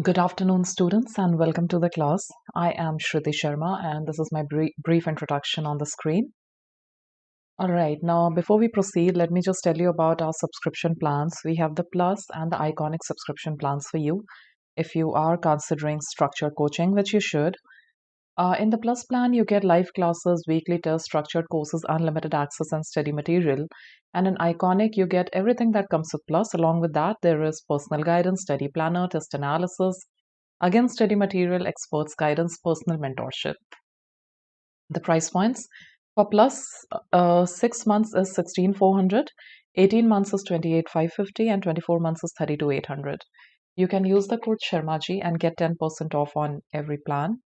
Good afternoon, students, and welcome to the class. I am Shriti Sharma, and this is my brief introduction on the screen. All right, now before we proceed, let me just tell you about our subscription plans. We have the Plus and the Iconic subscription plans for you if you are considering structured coaching, which you should. In the Plus plan, you get live classes, weekly tests, structured courses, unlimited access, and study material. And in Iconic, you get everything that comes with Plus. Along with that, there is personal guidance, study planner, test analysis, again, study material, experts guidance, personal mentorship. The price points for Plus 6 months is 16,400, 18 months is 28,550, and 24 months is 32,800. You can use the code Sharmaji and get 10% off on every plan.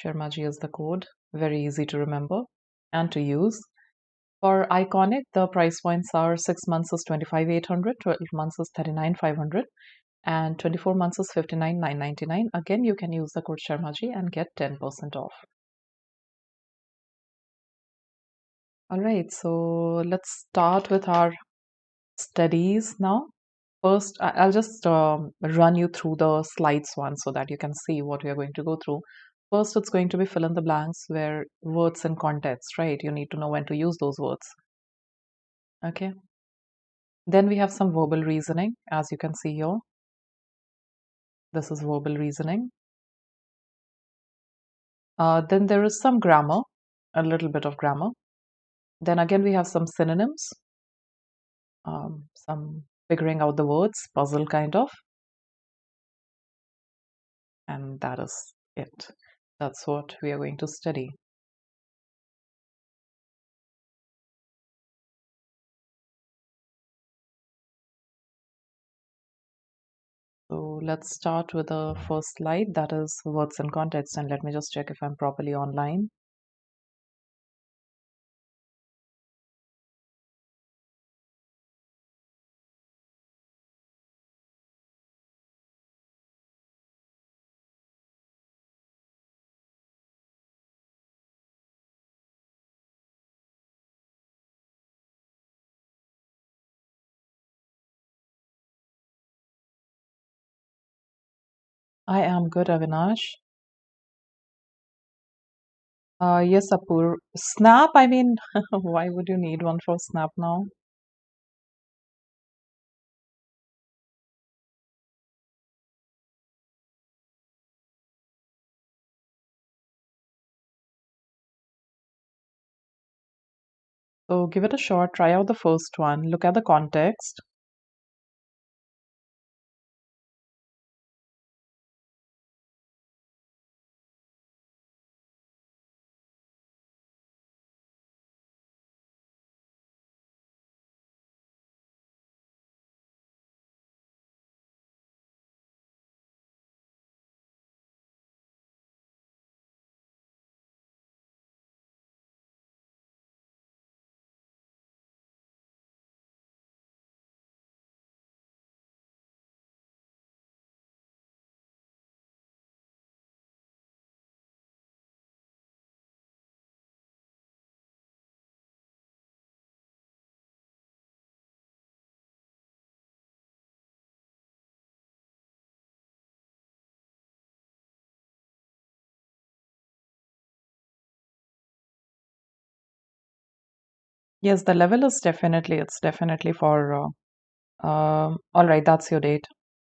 Sharmaji is the code, very easy to remember and to use. For Iconic, the price points are 6 months is 25,800, 12 months is 39,500, and 24 months is 59,999. Again, you can use the code Sharmaji and get 10% off. All right, so let's start with our studies now. First, I'll just run you through the slides once so that you can see what we are going to go through. First, it's going to be fill in the blanks where words and context, right? You need to know when to use those words. Okay. Then we have some verbal reasoning, as you can see here. This is verbal reasoning. Then there is some grammar, a little bit of grammar. Then again, we have some synonyms, some figuring out the words, puzzle kind of. And that is it. That's what we are going to study. So let's start with the first slide, that is words and context. And let me just check if I'm properly online. I am good, Avinash. Yes, Apur. Snap, I mean, why would you need one for Snap now? So give it a shot, try out the first one, look at the context. Yes, the level is it's definitely for, all right, that's your date.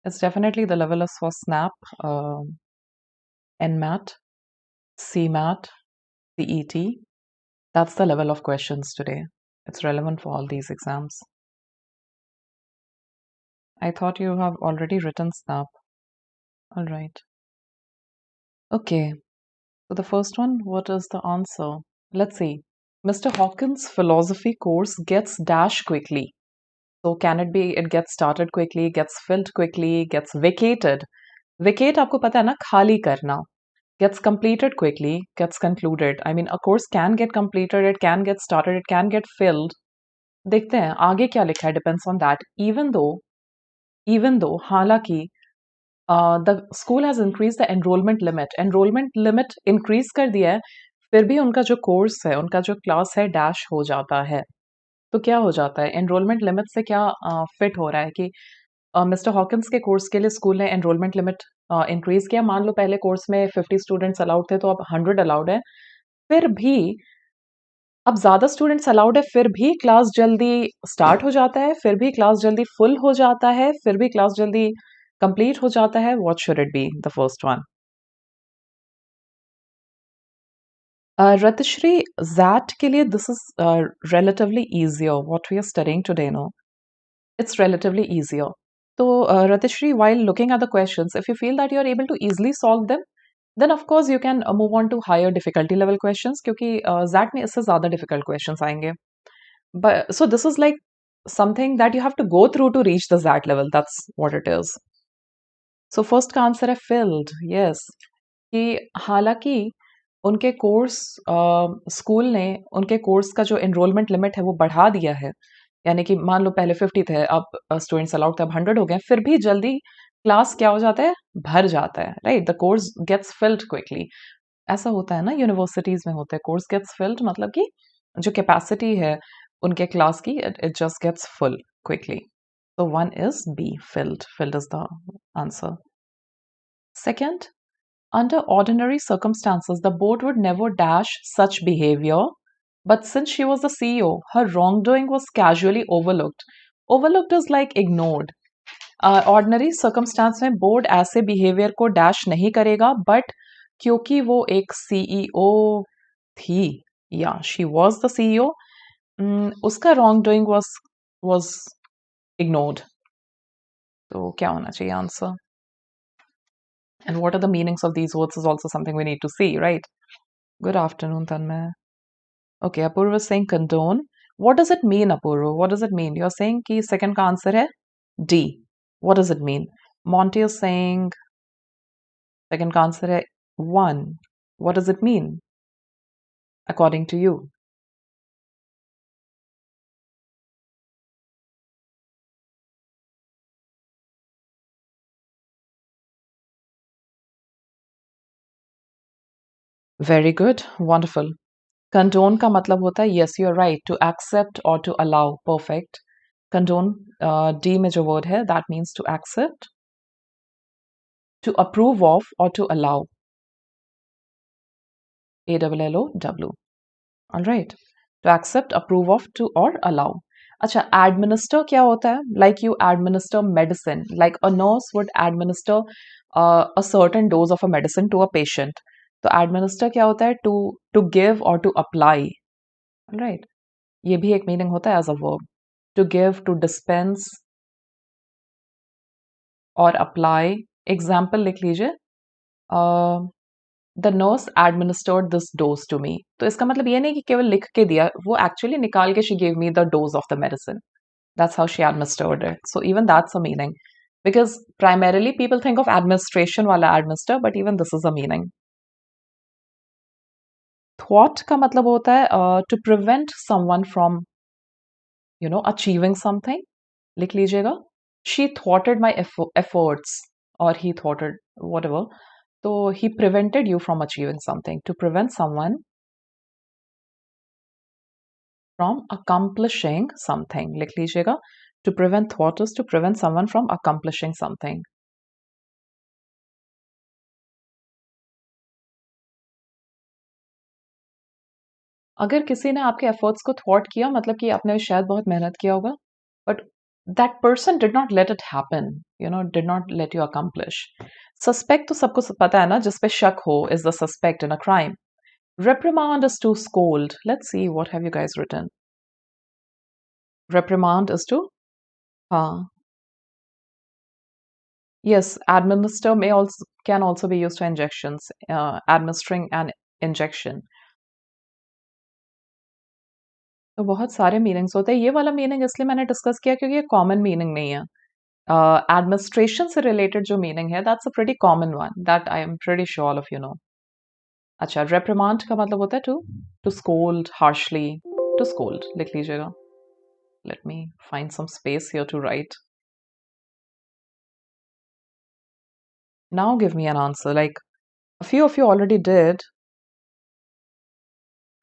It's definitely the level is for SNAP, NMAT, CMAT, CET. That's the level of questions today. It's relevant for all these exams. I thought you have already written SNAP. All right. Okay. So the first one, what is the answer? Let's see. Mr. Hawkins' philosophy course gets dash quickly. So can it be it gets started quickly, gets filled quickly, gets vacated? Vacate आपको पता है ना खाली करना. Gets completed quickly, gets concluded. I mean, a course can get completed, it can get started, it can get filled. देखते हैं आगे क्या लिखा है depends on that. Even though हालांकि the school has increased the enrollment limit increase कर दिया है, फिर भी उनका जो कोर्स है, उनका जो क्लास है डैश हो जाता है. तो क्या हो जाता है एनरोलमेंट लिमिट से क्या फिट हो रहा है कि मिस्टर हॉकिंस के कोर्स के लिए स्कूल ने एनरोलमेंट लिमिट इंक्रीज किया। मान लो पहले कोर्स में 50 स्टूडेंट्स अलाउड थे, तो अब 100 अलाउड है। फिर भी अब ज़्यादा स्टूडेंट्स अलाउड है, फिर भी क्लास जल्दी स्टार्ट हो जाता है, फिर भी क्लास जल्दी फुल हो जाता है, फिर भी क्लास जल्दी कंप्लीट हो जाता है। What should it be? The first one. Ratishri, that के लिए this is relatively easier what we are studying today, no? It's relatively easier. So, Ratishri, while looking at the questions, if you feel that you are able to easily solve them, then of course you can move on to higher difficulty level questions, क्योंकि ZAT में इससे ज़्यादा difficult questions आएंगे. But so this is like something that you have to go through to reach the ZAT level. That's what it is. So first का answer है filled. Yes. कि हालांकि उनके कोर्स स्कूल ने उनके कोर्स का जो एनरोलमेंट लिमिट है वो बढ़ा दिया है, यानी कि मान लो पहले 50 थे, अब स्टूडेंट्स अलाउड थे, अब 100 हो गए, फिर भी जल्दी क्लास क्या हो जाता है, भर जाता है, right? The course gets filled quickly. ऐसा होता है ना, यूनिवर्सिटीज में होता है, कोर्स गेट्स फिल्ड मतलब कि जो कैपेसिटी है उनके क्लास की, it just gets full quickly. So one is B, filled. Filled is the answer. Second, under ordinary circumstances, the board would never dash such behavior, but since she was the CEO, her wrongdoing was casually overlooked. Overlooked is like ignored. Ordinary circumstance में board ऐसे behaviour को dash नहीं करेगा, but क्योंकि वो एक CEO थी, या शी वॉज द सीईओ, उसका रॉन्ग डूइंग वॉज इग्नोर्ड। तो क्या होना चाहिए answer? And what are the meanings of these words is also something we need to see, right? Good afternoon, Tanmay. Okay, Apurva is saying condone. What does it mean, Apurva? What does it mean? You're saying कि second का answer है D. What does it mean? Monty is saying second का answer है 1. What does it mean according to you? Very good. Wonderful. Condone का मतलब होता है yes, you're right, to accept or to allow. Perfect. Condone, D में जो word है, that means to accept, to approve of, or to allow. ALLOW. All right. To accept, approve of, to or allow. अच्छा, administer क्या होता है? Like you administer medicine. Like a nurse would administer a certain dose of a medicine to a patient. तो administer क्या होता है? To give or to apply. All right. ये भी एक meaning होता है as a verb. To give, to dispense और apply. Example लिख लीजिए. The nurse administered this dose to me. तो इसका मतलब ये नहीं कि केवल लिख के दिया, वो एक्चुअली निकाल के she gave me the dose of the medicine. That's how she administered it. So even that's a meaning, because primarily people think of administration वाला administer, but even this is a meaning. Thought का मतलब होता है to prevent someone from achieving something. लिख लीजिएगा, she थॉटेड my efforts, और ही थॉटेड whatever एवर, तो he prevented you from achieving something. To prevent someone from accomplishing something. लिख लीजिएगा, to prevent thought is to prevent someone from accomplishing something. अगर किसी ने आपके एफर्ट्स को थॉट किया, मतलब कि आपने शायद बहुत मेहनत किया होगा, but that person did not let it happen, did not let you accomplish. Suspect तो सबको पता है ना, जिस पे शक हो is the suspect in a crime. Reprimand is to scold. Let's see, what have you guys written? Reprimand is to, हाँ, yes, administer can also be used for injections, administering an injection. तो बहुत सारे meanings होते हैं। ये वाला meaning इसलिए मैंने डिस्कस किया क्योंकि ये कॉमन मीनिंग नहीं है। एडमिनिस्ट्रेशन से रिलेटेड जो मीनिंग है, that's a pretty common one, that I am pretty sure all of you know. अच्छा, रेप्रिमांड का मतलब होता है to scold harshly, to scold. लिख लीजिएगा, let me find some space here to write. Now give me an answer, like a few of you already did.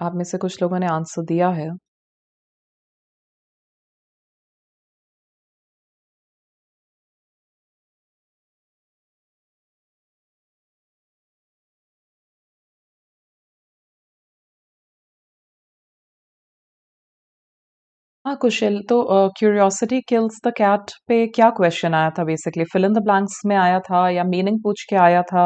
आप में से कुछ लोगों ने आंसर दिया है। हाँ कुशल, तो क्यूरियोसिटी किल्स द कैट पे क्या क्वेश्चन आया था basically? Fill in the blanks में आया था या मीनिंग पूछ के आया था?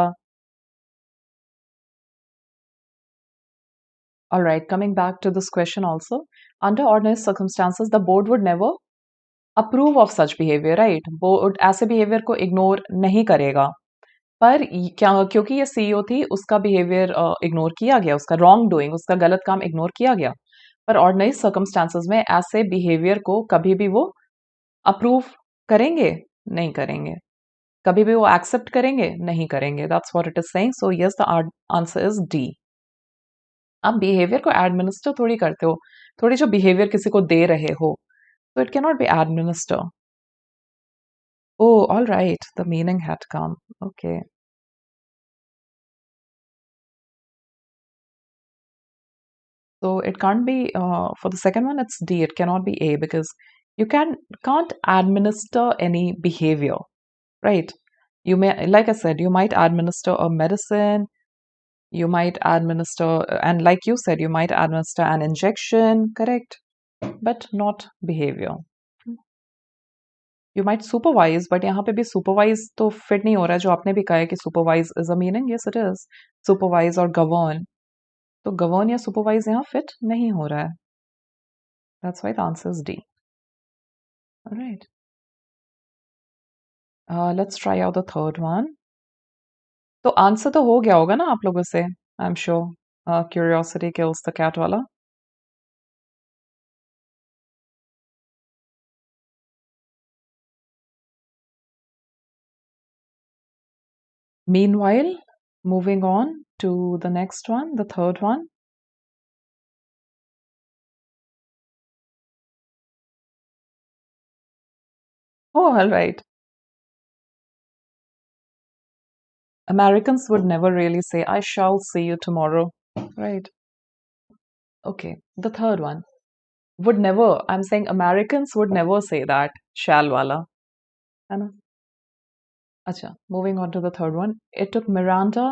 All right, coming back to this question also, under ordinary circumstances, the board would never approve of such behavior, right? Board ऐसे बिहेवियर को इग्नोर नहीं करेगा, पर क्या क्योंकि ये सीईओ थी, उसका बिहेवियर इग्नोर किया गया, उसका रॉन्ग डूइंग, उसका गलत काम इग्नोर किया गया। पर ऑर्डिनरी सर्कमस्टांसेस में ऐसे बिहेवियर को कभी भी वो अप्रूव करेंगे? नहीं करेंगे। कभी भी वो एक्सेप्ट करेंगे? नहीं करेंगे। That's what it is saying, so yes the answer is D. आप बिहेवियर को एडमिनिस्टर थोड़ी करते हो, थोड़ी जो बिहेवियर किसी को दे रहे हो, तो it can not be administer. Oh, all right. The meaning had come. Okay. So it can't be for the second one. It's D. It cannot be A because you can't administer any behavior, right? You may, like I said, you might administer a medicine. You might administer, and like you said, you might administer an injection, correct? But not behavior. You might supervise, but यहाँ पे भी supervise तो fit नहीं हो रहा है, जो आपने भी कहा है कि supervise is a meaning. Yes, it is. Supervise or govern. तो govern या supervise यहाँ fit नहीं हो रहा है. That's why the answer is D. All right. Let's try out the third one. तो आंसर तो हो गया होगा ना आप लोगों से, I'm sure. Curiosity kills the cat वाला. Meanwhile, moving on to the next one, the third one. Oh, all right. Americans would never really say, I shall see you tomorrow. Right. Okay. The third one. Would never. I'm saying Americans would never say that. Shall wala. है ना? Acha, moving on to the third one. It took Miranda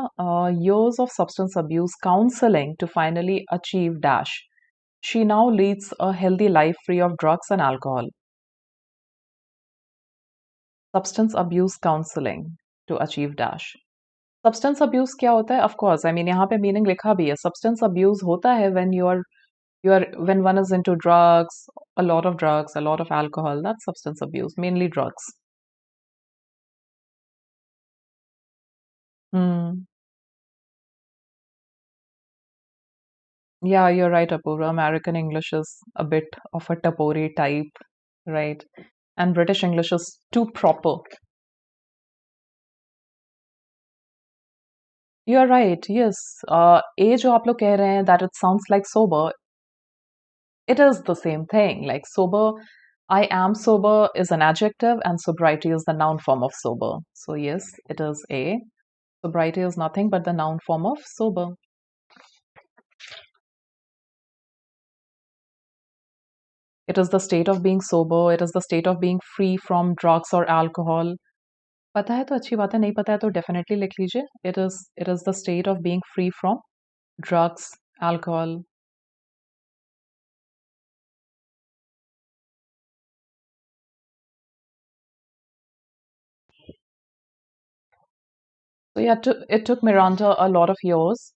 years of substance abuse counseling to finally achieve dash. She now leads a healthy life free of drugs and alcohol. Substance abuse counseling to achieve dash. Substance abuse क्या होता है? Of course, I mean यहाँ पे meaning लिखा भी है. Substance abuse होता है when when one is into drugs, a lot of drugs, a lot of alcohol. That's substance abuse, mainly drugs. Hmm. Yeah, you're right, Apurva. American English is a bit of a tapori type, right? And British English is too proper. You're right, yes. A जो आप लोग कह रहे हैं that it sounds like sober, it is the same thing. Like sober, I am sober is an adjective and sobriety is the noun form of sober. So yes, it is A. Sobriety is nothing but the noun form of sober. It is the state of being sober. It is the state of being free from drugs or alcohol. पता है तो अच्छी बात है, नहीं पता है तो definitely लिख लीजिए. It is the state of being free from drugs, alcohol. So yeah, it took Miranda a lot of years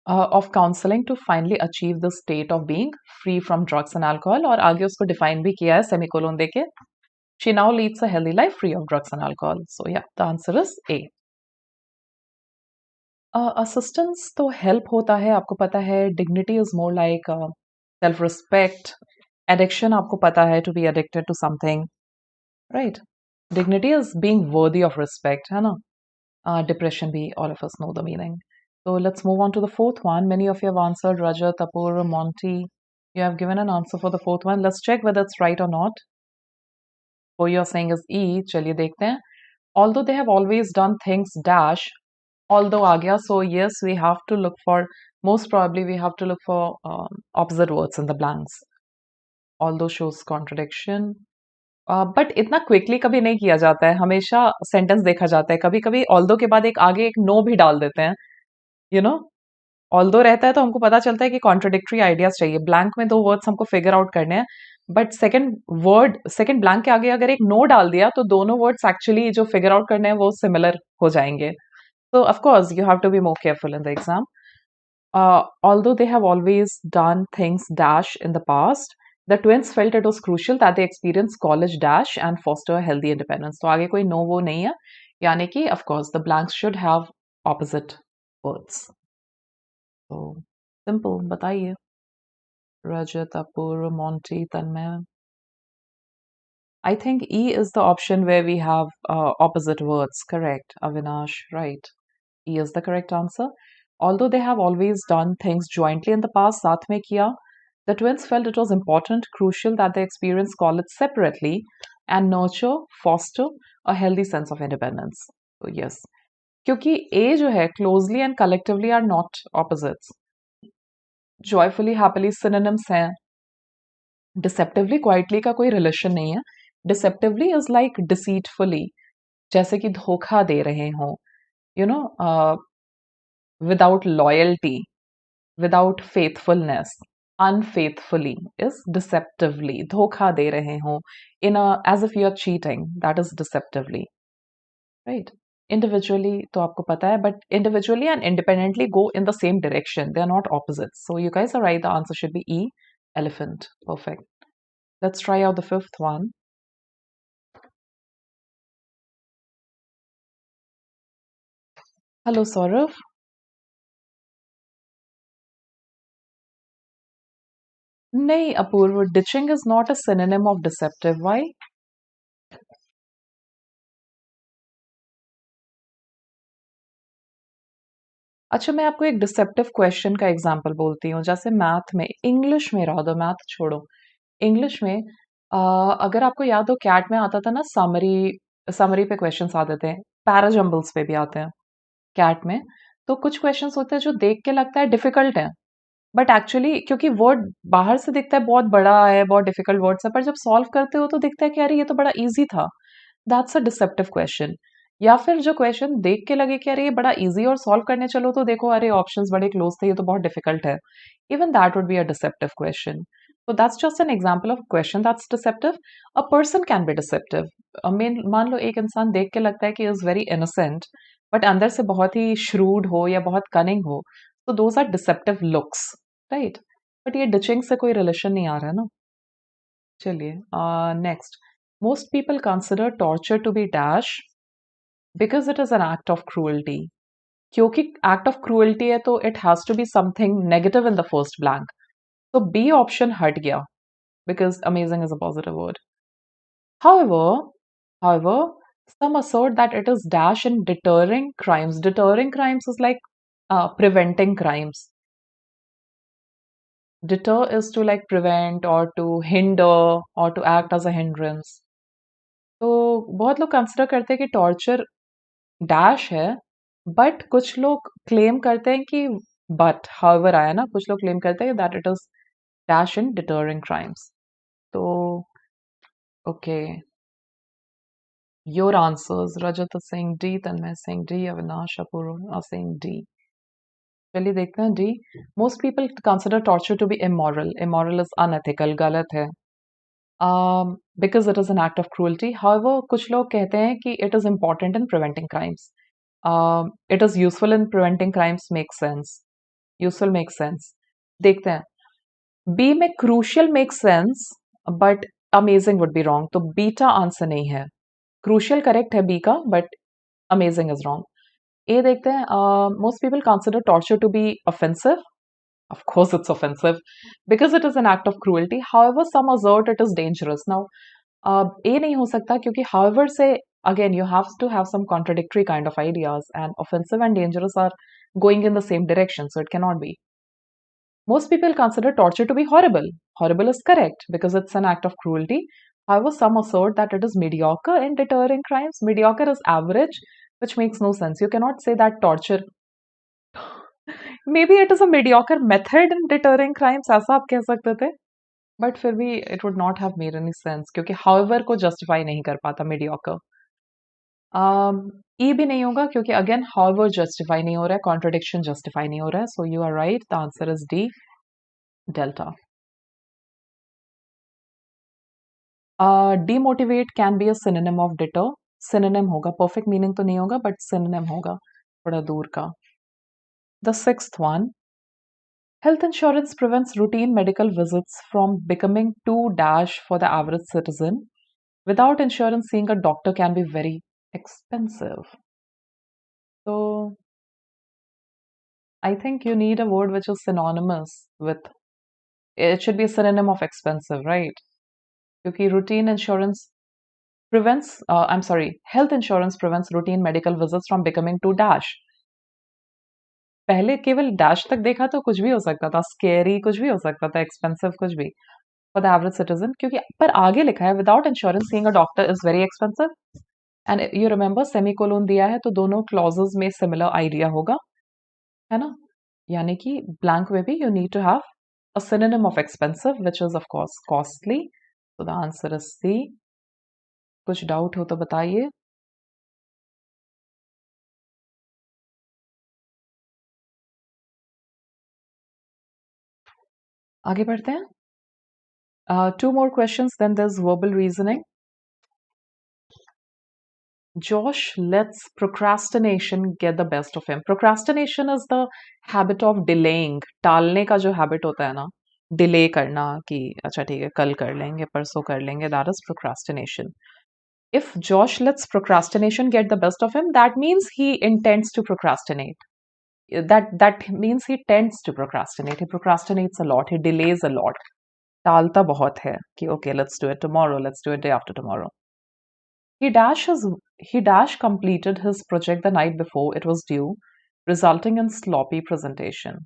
of counseling to finally achieve the state of being free from drugs and alcohol. और आगे उसको define भी किया है semicolon देके. She now leads a healthy life free of drugs and alcohol. So yeah, the answer is A. Assistance तो help होता है, आपको पता है. Dignity is more like self-respect. Addiction आपको पता है, to be addicted to something, right? Dignity is being worthy of respect, है ना? Depression भी, all of us know the meaning. So let's move on to the fourth one. Many of you have answered. Rajat, Tapur, Monty. You have given an answer for the fourth one. Let's check whether it's right or not. What you're saying is E. चलिए देखते हैं. Although they have always done things dash, although आ गया, so yes, we have to look for, most probably we have to look for opposite words in the blanks. Although shows contradiction. But इतना quickly कभी नहीं किया जाता है, हमेशा sentence देखा जाता है. कभी कभी ऑल्दो के बाद एक आगे एक नो भी डाल देते हैं, यू नो. ऑल्दो रहता है तो हमको पता चलता है कि कॉन्ट्रोडिक्टरी आइडियाज चाहिए, ब्लैंक में दो वर्ड्स हमको फिगर आउट करने हैं, बट सेकंड ब्लैंक के आगे अगर एक नो डाल दिया तो दोनों वर्ड्स एक्चुअली जो फिगर आउट करने हैं वो सिमिलर हो जाएंगे. So of course you have to be more careful in the exam. Although they have always done things dash in the past, the twins felt it was crucial that they experience college dash and foster a healthy independence. तो आगे कोई no वो नहीं है, यानी कि of course the blanks should have opposite words. So simple. बताइए. Rajat, Apur, Monty, Tanmay. I think E is the option where we have opposite words. Correct. Avinash, right. E is the correct answer. Although they have always done things jointly in the past, साथ में किया, the twins felt it was important, crucial that they experience college separately and nurture, foster a healthy sense of independence. So yes, क्योंकि A जो है closely and collectively are not opposites. Joyfully, happily synonyms हैं. Deceptively, quietly का कोई relation नहीं है. Deceptively is like deceitfully, जैसे कि धोखा दे रहे हो. You know, without loyalty, without faithfulness. Unfaithfully is deceptively. धोखा दे रहे हो. As if you're cheating. That is deceptively. Right? Individually तो आपको पता है, but individually and independently go in the same direction. They are not opposites. So you guys are right. The answer should be E, elephant. Perfect. Let's try out the fifth one. Hello, Saurav. नहीं, Apurva, ditching is not a synonym of deceptive. Why? अच्छा, मैं आपको एक deceptive question का example बोलती हूँ. जैसे math में, इंग्लिश में रहा दो, मैथ छोड़ो. इंग्लिश में अगर आपको याद हो, कैट में आता था ना समरी. समरी पे क्वेश्चंस आते थे. पैराजम्बल्स पे भी आते हैं कैट में. तो कुछ क्वेश्चंस होते हैं जो देख के लगता है डिफिकल्ट है, बट एक्चुअली क्योंकि वर्ड बाहर से दिखता है बहुत बड़ा है, बहुत डिफिकल्ट वर्ड्स है, पर जब सॉल्व करते हो तो दिखता है कि अरे ये तो बड़ा इजी था. That's a deceptive question. या फिर जो क्वेश्चन देख के लगे कि अरे ये बड़ा इजी, और सॉल्व करने चलो तो देखो अरे ऑप्शंस बड़े क्लोज थे, ये तो बहुत डिफिकल्ट है. Even that would be a deceptive question. So that's just an example of a question that's deceptive. A person can be deceptive. मान लो एक इंसान देख के लगता है कि is very innocent, but अंदर से बहुत ही shrewd हो या बहुत cunning हो. So those are deceptive looks, right? But ये ditching से कोई relation नहीं आ रहा है ना. चलिए, next. Most people consider torture to be dash because it is an act of cruelty. क्योंकि act of cruelty है तो it has to be something negative in the first blank. So B option हट गया because amazing is a positive word. However, some assert that it is dash in deterring crimes. Deterring crimes is like preventing crimes. Deter is to like prevent or to hinder or to act as a hindrance. तो बहुत लोग consider करते हैं कि torture dash है, but कुछ लोग claim करते हैं कि बट हाउएवर आया ना, कुछ लोग क्लेम करते हैं that it is dash in deterring crimes. तो okay, your answers. Rajat Singh D, Tanmay Singh D, Avinash Apurv Singh D. चलिए देखते हैं D. Most people consider torture to be immoral. Immoral is unethical, गलत है. Because it is an act of cruelty. However कुछ लोग कहते हैं कि it is important in preventing crimes. It is useful in preventing crimes. Make sense. Useful make sense. देखते हैं. B में crucial make sense, but amazing would be wrong. तो बीटा आंसर नहीं है. क्रूशियल करेक्ट है बी का, but amazing is wrong. A देखते हैं. Most people consider torture to be offensive. Of course, it's offensive because it is an act of cruelty. However, some assert it is dangerous. Now, A नहीं हो सकता क्योंकि however से again you have to have some contradictory kind of ideas, and offensive and dangerous are going in the same direction, so it cannot be. Most people consider torture to be horrible. Horrible is correct because it's an act of cruelty. However, some assert that it is mediocre in deterring crimes. Mediocre is average, which makes no sense. You cannot say that torture. Maybe it is a mediocre method in deterring crimes, ऐसा आप कह सकते थे. But फिर भी it would not have made any sense क्योंकि however को justify नहीं कर पाता mediocre. ई भी नहीं होगा क्योंकि अगेन हाउएवर जस्टिफाई नहीं हो रहा है, कॉन्ट्रडिक्शन जस्टिफाई नहीं हो रहा है. So you are right, the answer is D, delta. Demotivate can be a synonym of deter. Synonym होगा, perfect meaning तो नहीं होगा, but synonym होगा, थोड़ा दूर का. The sixth one, health insurance prevents routine medical visits from becoming too dash for the average citizen. Without insurance, seeing a doctor can be very expensive. So I think you need a word which is synonymous with, it should be a synonym of expensive, right? क्योंकि routine insurance health insurance prevents routine medical visits from becoming too dash. पहले केवल dash तक देखा तो कुछ भी हो सकता था, स्केरी कुछ भी हो सकता था, एक्सपेंसिव कुछ भी फॉर द एवरेज सिटीजन, क्योंकि पर आगे लिखा है without insurance seeing a doctor is very expensive. And you remember semicolon दिया है तो दोनों क्लॉजेस में सिमिलर आइडिया होगा, है ना. यानी कि ब्लैंक में भी you need to have a synonym of expensive which is of course costly. So the answer is C. कुछ डाउट हो तो बताइए. आगे बढ़ते हैं. Two more questions, then there's verbal reasoning. Josh lets procrastination get the best of him. Procrastination is the habit of delaying. टालने का जो habit होता है ना, delay करना कि अच्छा ठीक है कल कर लेंगे परसों कर लेंगे, that is procrastination. If Josh lets procrastination get the best of him, that means he intends to procrastinate. That means he tends to procrastinate. He procrastinates a lot. He delays a lot. टालता बहुत है कि okay, let's do it tomorrow. Let's do it day after tomorrow. He dash completed his project the night before it was due, resulting in sloppy presentation.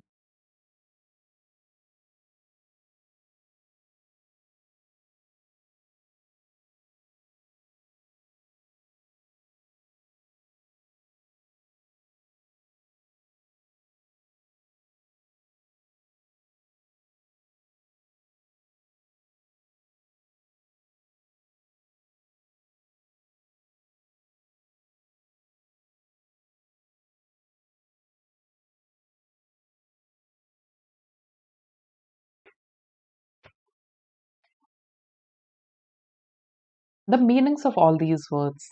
The meanings of all these words.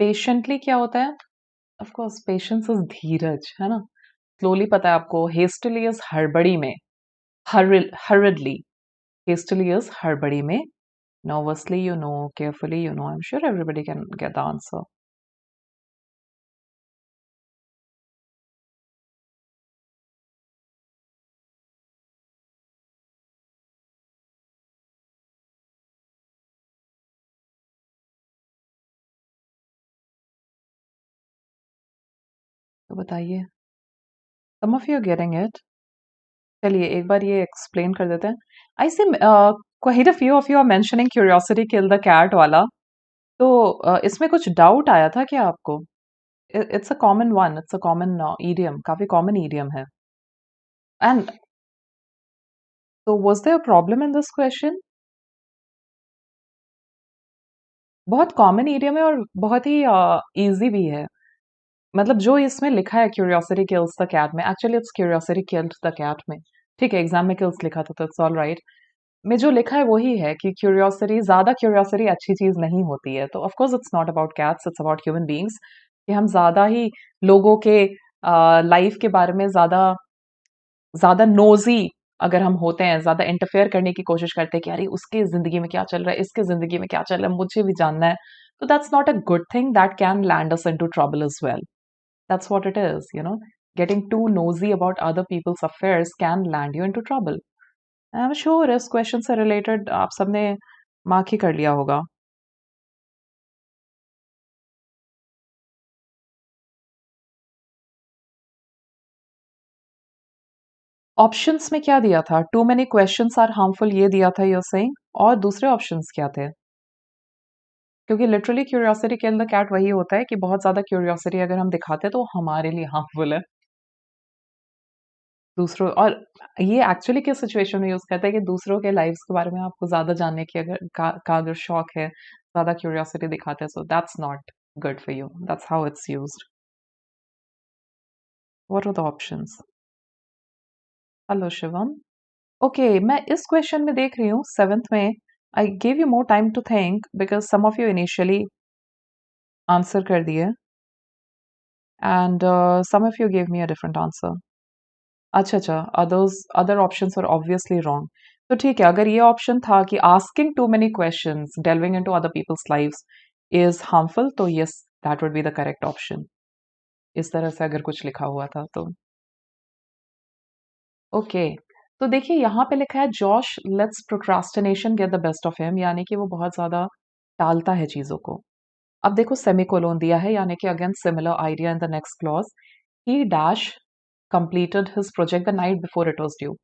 Patiently क्या होता है? Of course, patience is धीरज, है ना? Slowly पता है आपको. Hastily is हड़बड़ी में. Hurriedly. Hastily is हड़बड़ी में. Nervously, you know. Carefully, you know. I'm sure everybody can get the answer. तो बताइए. Some of you are getting it. चलिए एक बार ये एक्सप्लेन कर देते हैं. I see quite a few of you are mentioning curiosity kill the cat वाला. तो इसमें कुछ डाउट आया था क्या आपको? It's a common one, it's a common idiom, काफी कॉमन ईडियम है. एंड तो was there a problem in this question? बहुत कॉमन ईडियम है और बहुत ही इजी भी है. मतलब जो इसमें लिखा है क्यूरियोसिटी किल्स द कैट में, actually it's curiosity killed the cat में. ठीक है, एग्जाम में किल्स लिखा था तो इट्स ऑल राइट. में जो लिखा है वही है कि क्यूरियोसिटी, ज्यादा क्यूरियोसिटी अच्छी चीज नहीं होती है. तो of course it's not about cats, it's about human beings. कि हम ज्यादा ही लोगों के लाइफ के बारे में ज्यादा ज्यादा नोजी अगर हम होते हैं, ज्यादा इंटरफेयर करने की कोशिश करते हैं कि अरे उसके जिंदगी में क्या चल रहा है, इसके जिंदगी में क्या चल रहा है, मुझे भी जानना है. तो that's not a good thing. That can land us into trouble as well. That's what it is, you know. Getting too nosy about other people's affairs can land you into trouble. I'm sure इस question से related आप सबने mark ही कर लिया होगा. Options में क्या दिया था? Too many questions are harmful, ये दिया था यूर सेइंग. और दूसरे ऑप्शंस क्या थे? क्योंकि literally curiosity kill the cat वही होता है कि बहुत ज्यादा क्यूरियोसिटी अगर हम दिखाते हैं तो वो हमारे लिए हार्मफुल है. दूसरों और ये एक्चुअली किस सिचुएशन में यूज करते हैं कि दूसरों के लाइफ्स के बारे में आपको ज्यादा जानने की अगर का अगर शौक है, ज्यादा क्यूरियोसिटी दिखाते हैं. So that's not Good for you. That's how it's used. What are the options? Hello, Shivam. Okay, मैं इस क्वेश्चन में देख रही हूँ सेवेंथ में. I gave you more time to think because some of you initially answer कर दिए and some of you gave me a different answer. अच्छा अच्छा, other options are obviously wrong. तो ठीक है, अगर ये ऑप्शन था कि asking too many questions, delving into other people's lives is harmful, तो yes, that would be the correct option. इस तरह से अगर कुछ लिखा हुआ था तो ओके. तो देखिए यहाँ पे लिखा है Josh let's procrastination get the best of him, यानी कि वो बहुत ज्यादा टालता है चीजों को. अब देखो सेमीकोलोन दिया है, यानी कि again similar idea in the next clause. He dash completed his project the night before it was due,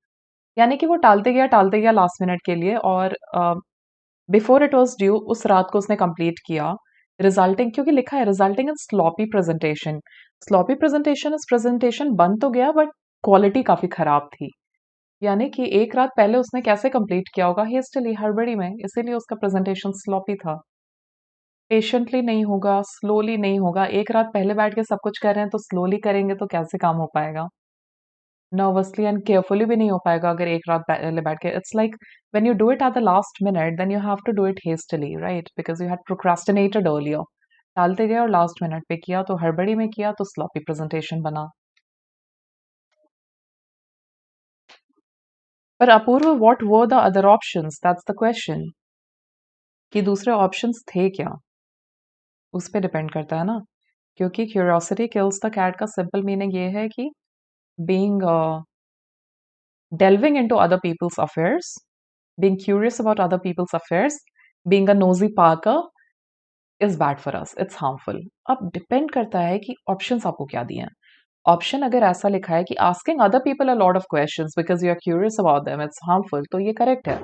यानी कि वो टालते गया लास्ट मिनट के लिए और बिफोर इट वाज ड्यू उस रात को उसने कंप्लीट किया. रिजल्टिंग, क्योंकि लिखा है resulting in sloppy presentation. Sloppy presentation इस प्रेजेंटेशन बन तो गया बट क्वालिटी काफी खराब थी. यानी कि एक रात पहले उसने कैसे कंप्लीट किया होगा, हेस्टली हड़बड़ी में, इसीलिए उसका प्रेजेंटेशन स्लॉपी था. पेशेंटली नहीं होगा, स्लोली नहीं होगा. एक रात पहले बैठ के सब कुछ कर रहे हैं तो स्लोली करेंगे तो कैसे काम हो पाएगा. नर्वसली एंड केयरफुली भी नहीं हो पाएगा अगर एक रात पहले बैठ के. It's like when you do it at the last minute then you have to do it hastily, right, because you had procrastinated earlier. टालते गए और लास्ट मिनट पे किया तो हड़बड़ी में किया तो स्लॉपी प्रेजेंटेशन बना. पर Apurv, what were the other options, that's the question. कि दूसरे ऑप्शंस थे क्या, उस पर डिपेंड करता है ना. क्योंकि क्यूरियोसिटी किल्स द कैट का सिंपल मीनिंग ये है कि being delving into other people's affairs, being curious about other people's affairs, being a nosy parker is bad for us, it's harmful. अब डिपेंड करता है कि ऑप्शंस आपको क्या दिए हैं. ऑप्शन अगर ऐसा लिखा है कि asking other people a lot of questions because you are curious about them, it's harmful, तो ये करेक्ट है.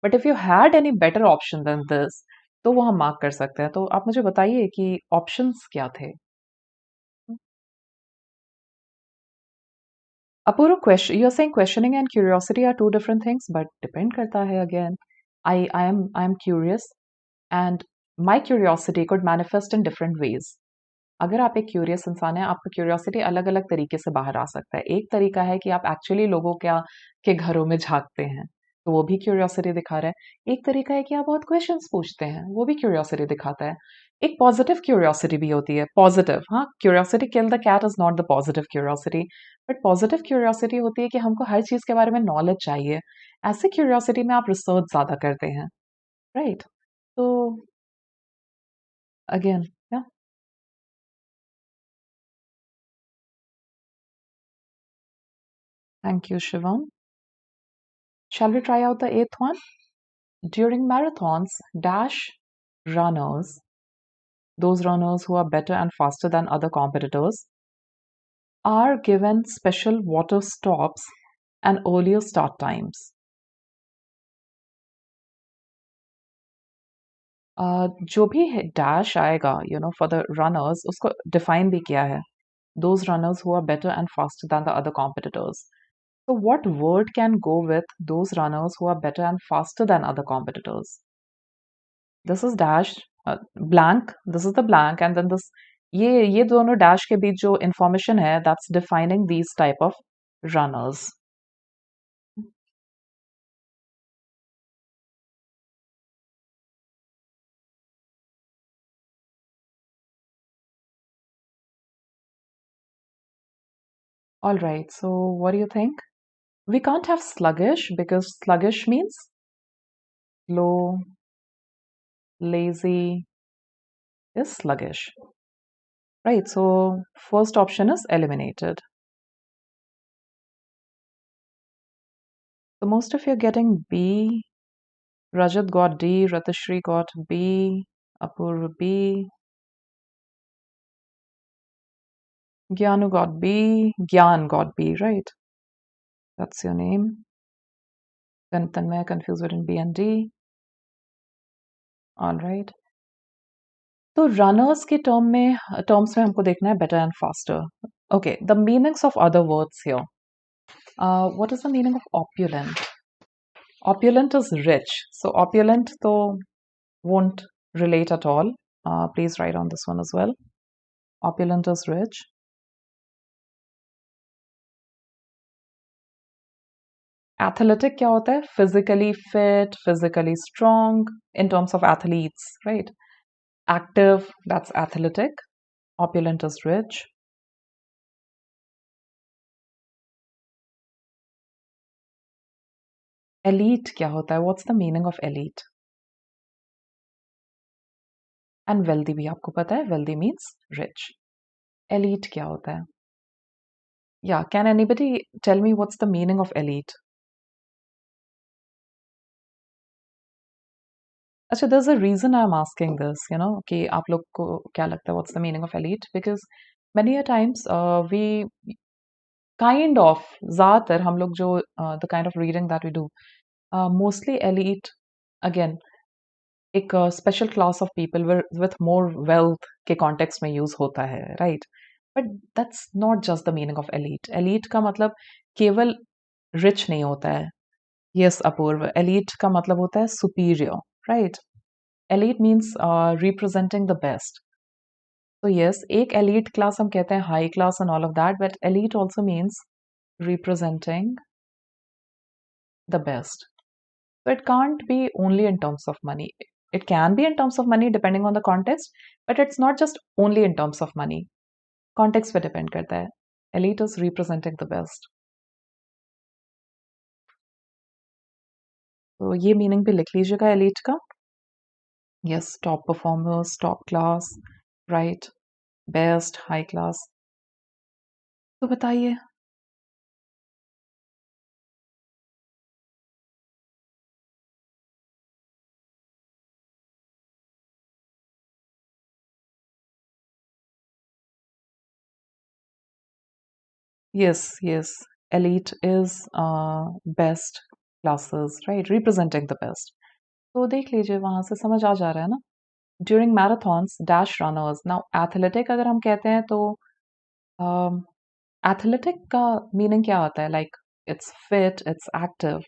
But if you had any better option than this तो वो हम मार्क कर सकते हैं. तो आप मुझे बताइए कि ऑप्शंस क्या थे. Apurv, question, you are saying questioning and curiosity are two different things, but depend करता है again. I am curious and my curiosity could manifest in different ways. अगर आप एक क्यूरियस इंसान है, आपका क्यूरियोसिटी अलग अलग तरीके से बाहर आ सकता है. एक तरीका है कि आप एक्चुअली लोगों के घरों में झांकते हैं, तो वो भी क्यूरियोसिटी दिखा रहा है. एक तरीका है कि आप बहुत क्वेश्चंस पूछते हैं, वो भी क्यूरियोसिटी दिखाता है. एक पॉजिटिव क्यूरियोसिटी भी होती है. पॉजिटिव, हाँ, curiosity kill the cat is not the positive curiosity, but positive curiosity होती है कि हमको हर चीज के बारे में नॉलेज चाहिए. ऐसे क्यूरियोसिटी में आप रिसर्च ज्यादा करते हैं, राइट. तो अगेन, या, thank you Shivam. Shall we try out the eighth one? During marathons, dash runners, those runners who are better and faster than other competitors, are given special water stops and earlier start times. जो भी dash आएगा, for the runners, उसको define भी किया है. Those runners who are better and faster than the other competitors. So what word can go with those runners who are better and faster than other competitors? This is dash, blank, this is the blank, and then this, ये दोनों dash के बीच जो information है, that's defining these type of runners. All right, so what do you think? We can't have sluggish because sluggish means slow, lazy is sluggish, right? So first option is eliminated. So most of you are getting B. Rajat got D, Ratashri got B, Apurva B, Gyanu got B, Gyan got B, right? That's your name. Then Tanmay confused between B and D. All right. तो runners के terms में हमको देखना है better and faster. Okay, the meanings of other words here. What is the meaning of opulent? Opulent is rich. So opulent तो won't relate at all. Please write on this one as well. Opulent is rich. Athletic क्या होता है? Physically fit, physically strong in terms of athletes, right? Active, that's athletic. Opulent is rich. Elite क्या होता है? What's the meaning of elite? And wealthy भी आपको पता है. Wealthy means rich. Elite क्या होता है? Yeah, can anybody tell me what's the meaning of elite? अच्छा, there's a reason I'm asking this, कि आप लोग को क्या लगता है what's the meaning of elite? Because many a times we kind of ज़्यादातर हम लोग जो the kind of reading that we do, mostly elite, again, एक special class of people with more wealth के context में use होता है, right? But that's not just the meaning of elite. Elite का मतलब केवल rich नहीं होता है. Yes, अपूर्व. Elite का मतलब होता है superior, right? Elite means representing the best. So yes, एक elite class हम कहते हैं high class and all of that, but elite also means representing the best. So it can't be only in terms of money. It can be in terms of money depending on the context, but it's not just only in terms of money. Context पे depend करता है. Elite is representing the best. तो ये meaning भी लिख लीजिएगा elite का. Yes, top performers, top class, right? Best, high class. तो बताइए. Yes. Elite is best classes, right? Representing the best. तो देख लीजिए वहां से समझ आ जा रहा है ना. During marathons, dash runners. Now, athletic अगर हम कहते हैं तो athletic का meaning क्या होता है? Like it's fit, it's active.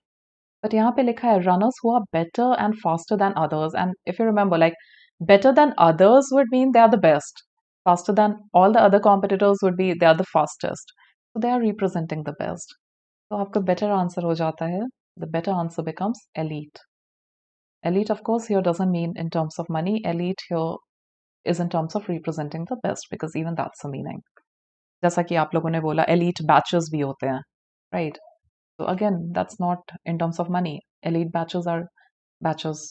But यहाँ पे लिखा है runners who are better and faster than others. And if you remember, like better than others would mean they are the best. Faster than all the other competitors would be they are the fastest. So they are representing the best. तो आपका better answer हो जाता है. The better answer becomes elite. Elite, of course, here doesn't mean in terms of money. Elite here is in terms of representing the best because even that's a meaning. जैसा कि आप लोगों ने बोला elite batches भी होते हैं, right? So again, that's not in terms of money. Elite batches are batches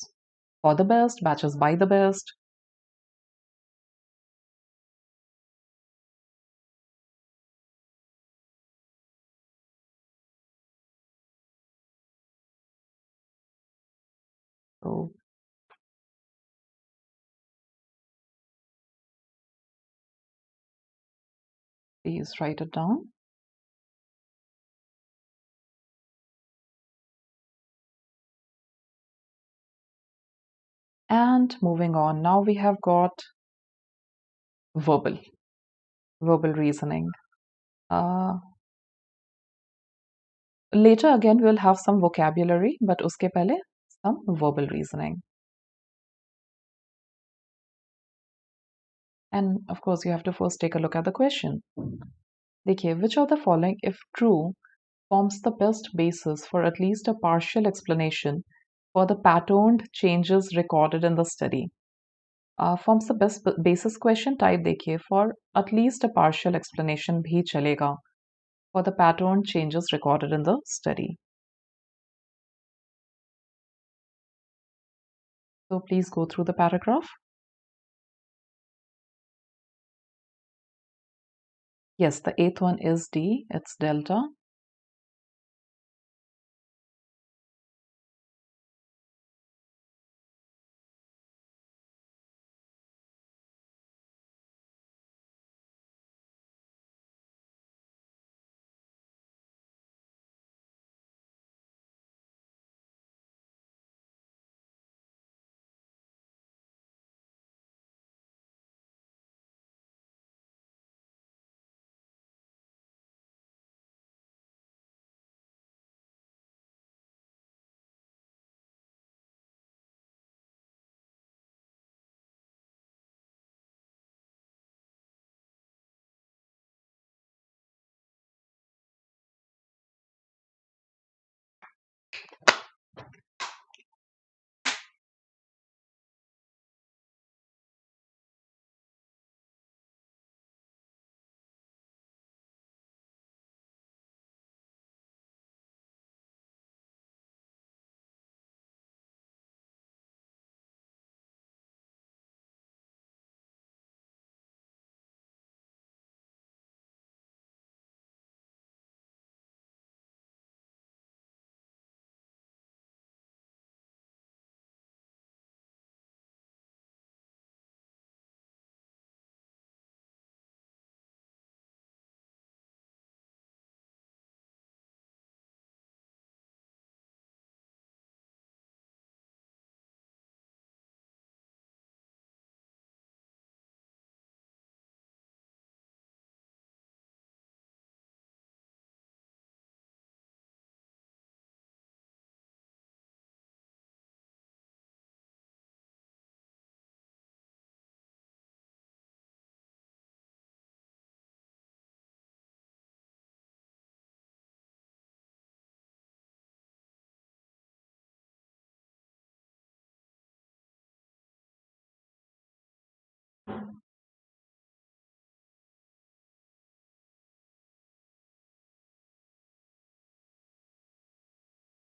for the best, batches by the best. So please write it down. And moving on, now we have got verbal reasoning. Later again we'll have some vocabulary, but uske pehle some verbal reasoning. And of course, you have to first take a look at the question. देखिए, which of the following, if true, forms the best basis for at least a partial explanation for the patterned changes recorded in the study? Forms the best basis question type देखिए, for at least a partial explanation भी चलेगा for the patterned changes recorded in the study. So please go through the paragraph. Yes, the eighth one is D, it's delta.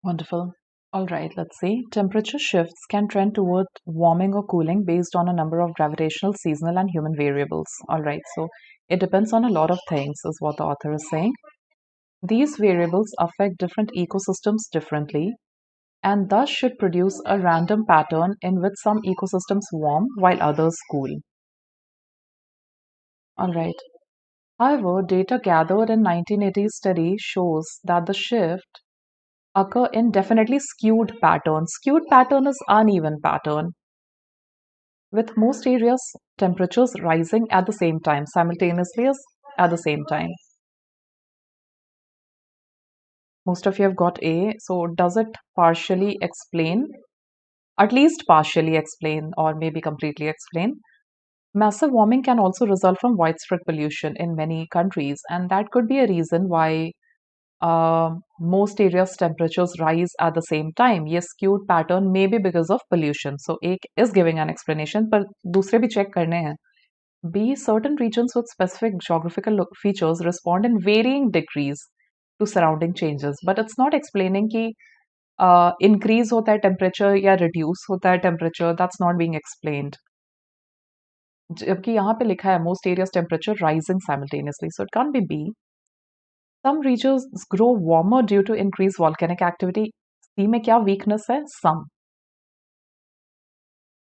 Wonderful. All right, let's see. Temperature shifts can trend toward warming or cooling based on a number of gravitational, seasonal, and human variables. All right, so it depends on a lot of things, is what the author is saying. These variables affect different ecosystems differently and thus should produce a random pattern in which some ecosystems warm while others cool. All right. However, data gathered in 1980s study shows that the shift occur in definitely skewed patterns. Skewed pattern is uneven pattern, with most areas temperatures rising at the same time, simultaneously as at the same time. Most of you have got A, so does it partially explain, at least partially explain, or maybe completely explain? Massive warming can also result from widespread pollution in many countries, and that could be a reason why most areas temperatures rise at the same time. ये skewed pattern may be because of pollution. So एक is giving an explanation, पर दूसरे भी check करने हैं. B, certain regions with specific geographical features respond in varying degrees to surrounding changes, but it's not explaining कि increase होता है temperature या reduce होता है temperature. That's not being explained. जबकि यहाँ पे लिखा है most areas temperature rising simultaneously, so it can't be B. Some regions grow warmer due to increased volcanic activity. C में क्या weakness है? Some.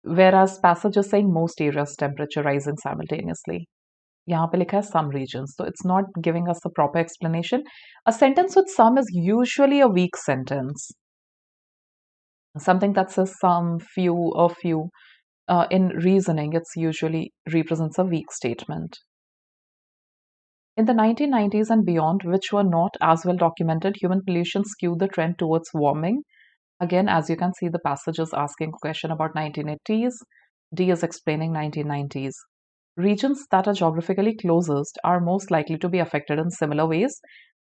Whereas passage is saying most areas temperature rising simultaneously. यहाँ पे लिखा है some regions, so it's not giving us a proper explanation. A sentence with some is usually a weak sentence. Something that says some, few, a few. In reasoning, it's usually represents a weak statement. In the 1990s and beyond, which were not as well documented, human pollution skewed the trend towards warming. Again, as you can see, the passage is asking a question about 1980s. D is explaining 1990s. Regions that are geographically closest are most likely to be affected in similar ways,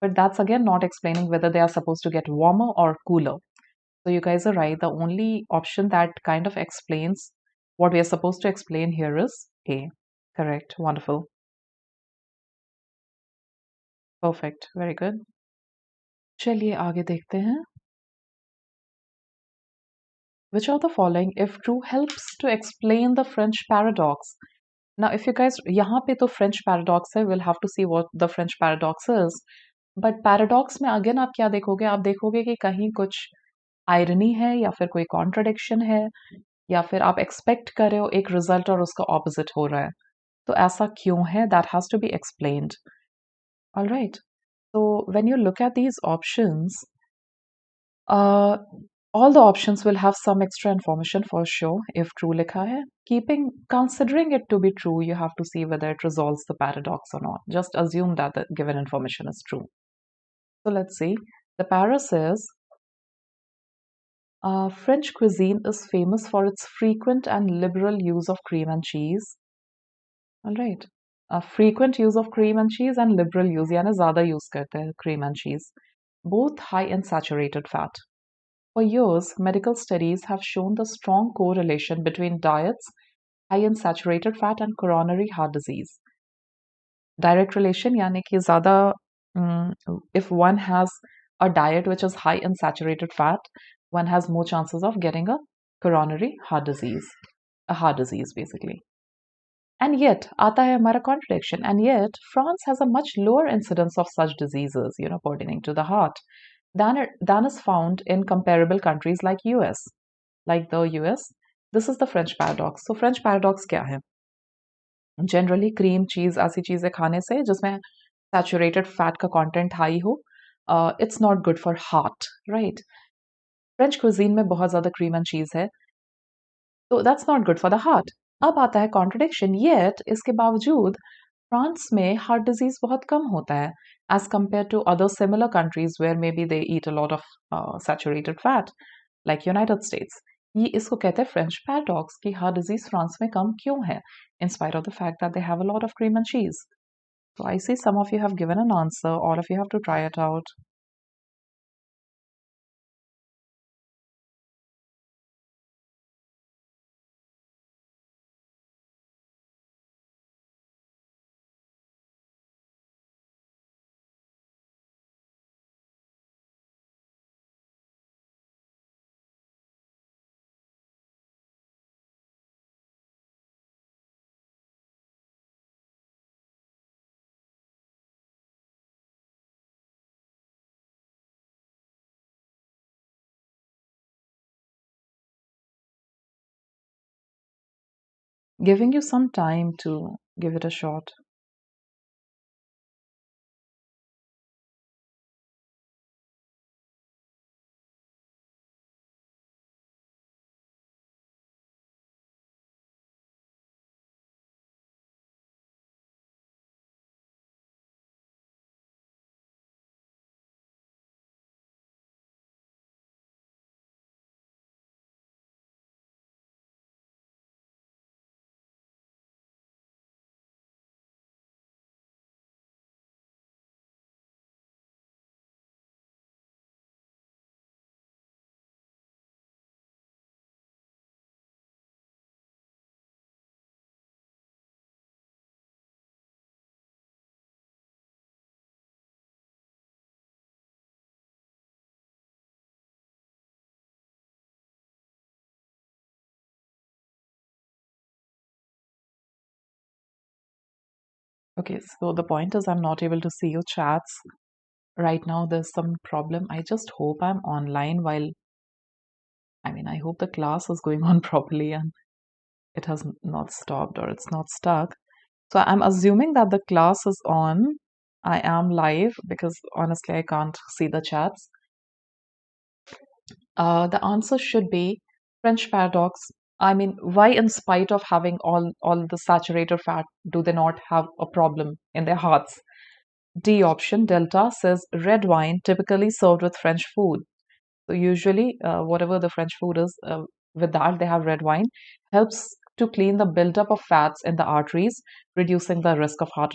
but that's again not explaining whether they are supposed to get warmer or cooler. So you guys are right. The only option that kind of explains what we are supposed to explain here is A. Correct. Wonderful. Perfect. Very good. चलिए आगे देखते हैं. Which of the following, if true, helps to explain the French paradox? Now, if you guys, यहाँ पे तो French paradox है, we'll have to see what the French paradox is. But paradox में again आप क्या देखोगे? आप देखोगे कि कहीं कुछ irony है या फिर कोई contradiction है या फिर आप expect कर रहे हो एक result और उसका opposite हो रहा है. तो ऐसा क्यों है? That has to be explained. All right. So when you look at these options, uh, all the options will have some extra information for sure if true likha hai. Considering it to be true, you have to see whether it resolves the paradox or not. Just assume that the given information is true. So let's see. The para says French cuisine is famous for its frequent and liberal use of cream and cheese. All right. Frequent use of cream and cheese and liberal use, यानी ज़्यादा use करते हैं cream and cheese. Both high in saturated fat. For years, medical studies have shown the strong correlation between diets high in saturated fat and coronary heart disease. Direct relation यानी कि ज़्यादा if one has a diet which is high in saturated fat, one has more chances of getting a coronary heart disease, a heart disease basically. And yet, आता है हमारा contradiction. And yet, France has a much lower incidence of such diseases, pertaining to the heart, than is found in comparable countries like US. Like the US, this is the French paradox. So French paradox क्या है? Generally, cream, cheese ऐसी चीजें खाने से जिसमें saturated fat का content high हो, it's not good for heart, right? French cuisine में बहुत ज़्यादा cream and cheese है, so that's not good for the heart. अब आता है contradiction. Yet इसके बावजूद फ्रांस में हार्ट डिजीज बहुत कम होता है as compared to other similar countries where maybe they eat a lot of saturated fat, like United States. ये इसको कहते हैं फ्रेंच पैराडॉक्स कि हार्ट डिजीज फ्रांस में कम क्यों है in spite of the fact that they have a lot of cream and cheese. So I see some of you have given an answer. All of you have to try it out. Giving you some time to give it a shot. Okay, so the point is I'm not able to see your chats. Right now there's some problem. I just hope I'm online while, I mean, I hope the class is going on properly and it has not stopped or it's not stuck. So I'm assuming that the class is on. I am live because honestly I can't see the chats. The answer should be French paradox. I mean, why, in spite of having all the saturated fat, do they not have a problem in their hearts? D option, Delta, says red wine typically served with French food. So usually, whatever the French food is, with that they have red wine, helps to clean the buildup of fats in the arteries, reducing the risk of heart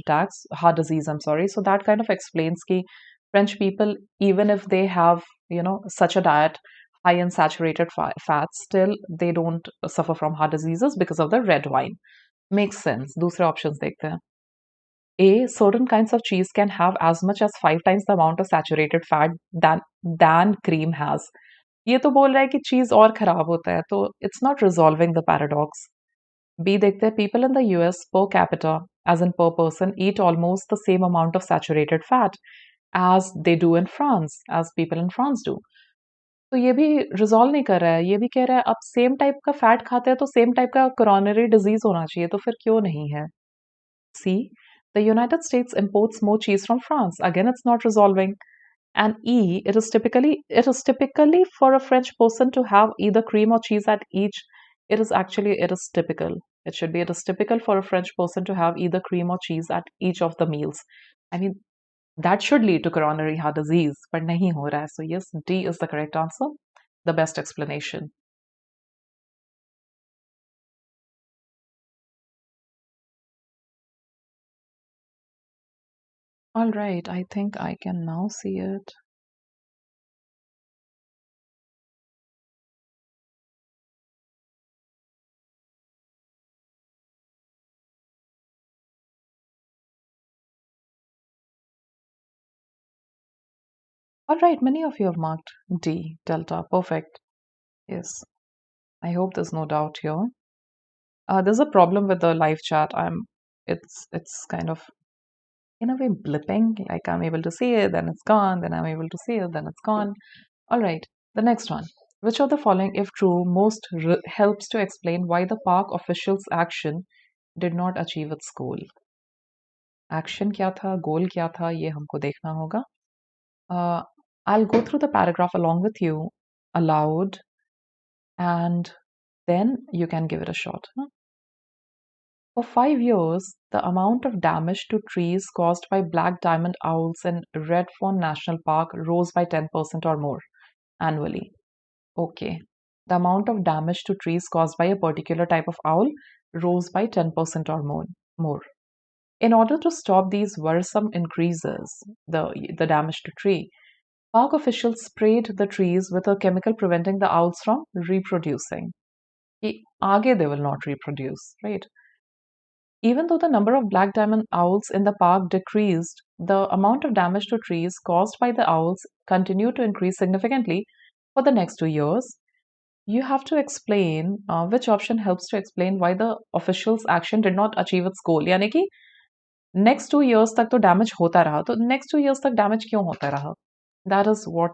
disease. I'm sorry. So that kind of explains ki French people, even if they have such a diet high in saturated fats, still they don't suffer from heart diseases because of the red wine. Makes sense. दूसरे options देखते हैं. A, certain kinds of cheese can have as much as 5 times the amount of saturated fat than cream has. ये तो बोल रहा है कि चीज और खराब होता है तो it's not resolving the paradox. B, देखते हैं people in the US per capita, as in per person, eat almost the same amount of saturated fat as they do in France, as people in France do. तो ये भी resolve नहीं कर रहा है. ये भी कह रहा है अब सेम टाइप का फैट खाते हैं तो सेम टाइप का कोरोनरी डिजीज होना चाहिए, तो फिर क्यों नहीं है? C, the United States imports more cheese from France. Again, it's not resolving. And E, it is typically for a French person to have either cream or cheese at each. It is typical. It is typical for a French person to have either cream or cheese at each of the meals. I mean, that should lead to coronary heart disease, but nahi ho raha hai. So yes, D is the correct answer, the best explanation. All right, I think I can now see it. All right, many of you have marked D, delta. Perfect. Yes, I hope there's no doubt here. There's a problem with the live chat. It's kind of in a way blipping. Like I'm able to see it, then it's gone. Then I'm able to see it, then it's gone. All right, the next one. Which of the following, if true, helps to explain why the park officials' action did not achieve its goal? Action क्या था, goal क्या था, ये हमको देखना होगा. Uh, I'll go through the paragraph along with you aloud, and then you can give it a shot. Huh? For 5 years, the amount of damage to trees caused by black diamond owls in Red Fawn National Park rose by 10% or more annually. Okay. The amount of damage to trees caused by a particular type of owl rose by 10% or more. In order to stop these worrisome increases, the damage to tree, park officials sprayed the trees with a chemical preventing the owls from reproducing. Aage they will not reproduce, right? Even though the number of black diamond owls in the park decreased, the amount of damage to trees caused by the owls continued to increase significantly for the next 2 years. You have to explain which option helps to explain why the officials' action did not achieve its goal. यानी कि next 2 years तक तो damage होता रहा, तो next 2 years तक damage क्यों होता रहा? That is what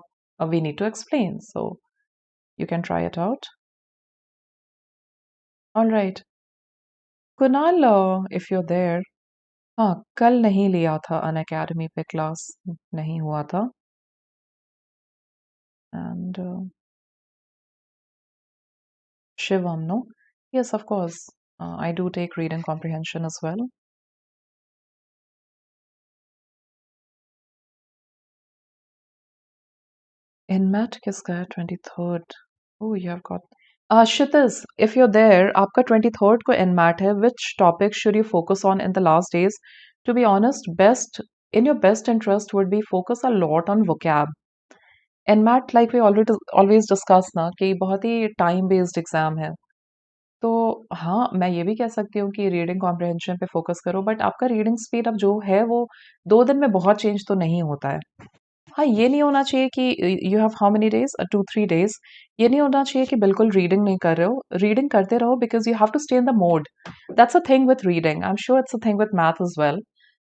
we need to explain. So you can try it out. All right. Kunal, if you there, हाँ कल नहीं लिया था अनअकैडमी पे क्लास, नहीं हुआ था. And Shivam, no? Yes, of course. I do take reading comprehension as well. NMAT किसका है? 23rd. Oh, you have got. Shitas, if you're there, आपका 23rd को NMAT है. Which topic should you focus on in the last days? To be honest, in your best interest would be focus a lot on vocab. NMAT, like we already always discuss ना, कि बहुत ही time based exam है. तो हाँ, मैं ये भी कह सकती हूँ कि रीडिंग कॉम्प्रिहेंशन पे फोकस करो, बट आपका रीडिंग स्पीड अब जो है वो 2 दिन में बहुत चेंज तो नहीं होता है. हाँ, ये नहीं होना चाहिए कि you have how many days, 2-3 days. ये नहीं होना चाहिए कि बिल्कुल रीडिंग नहीं कर रहे हो. रीडिंग करते रहो because you have to stay in the mode. That's a thing with reading. I am sure it's a thing with math as well.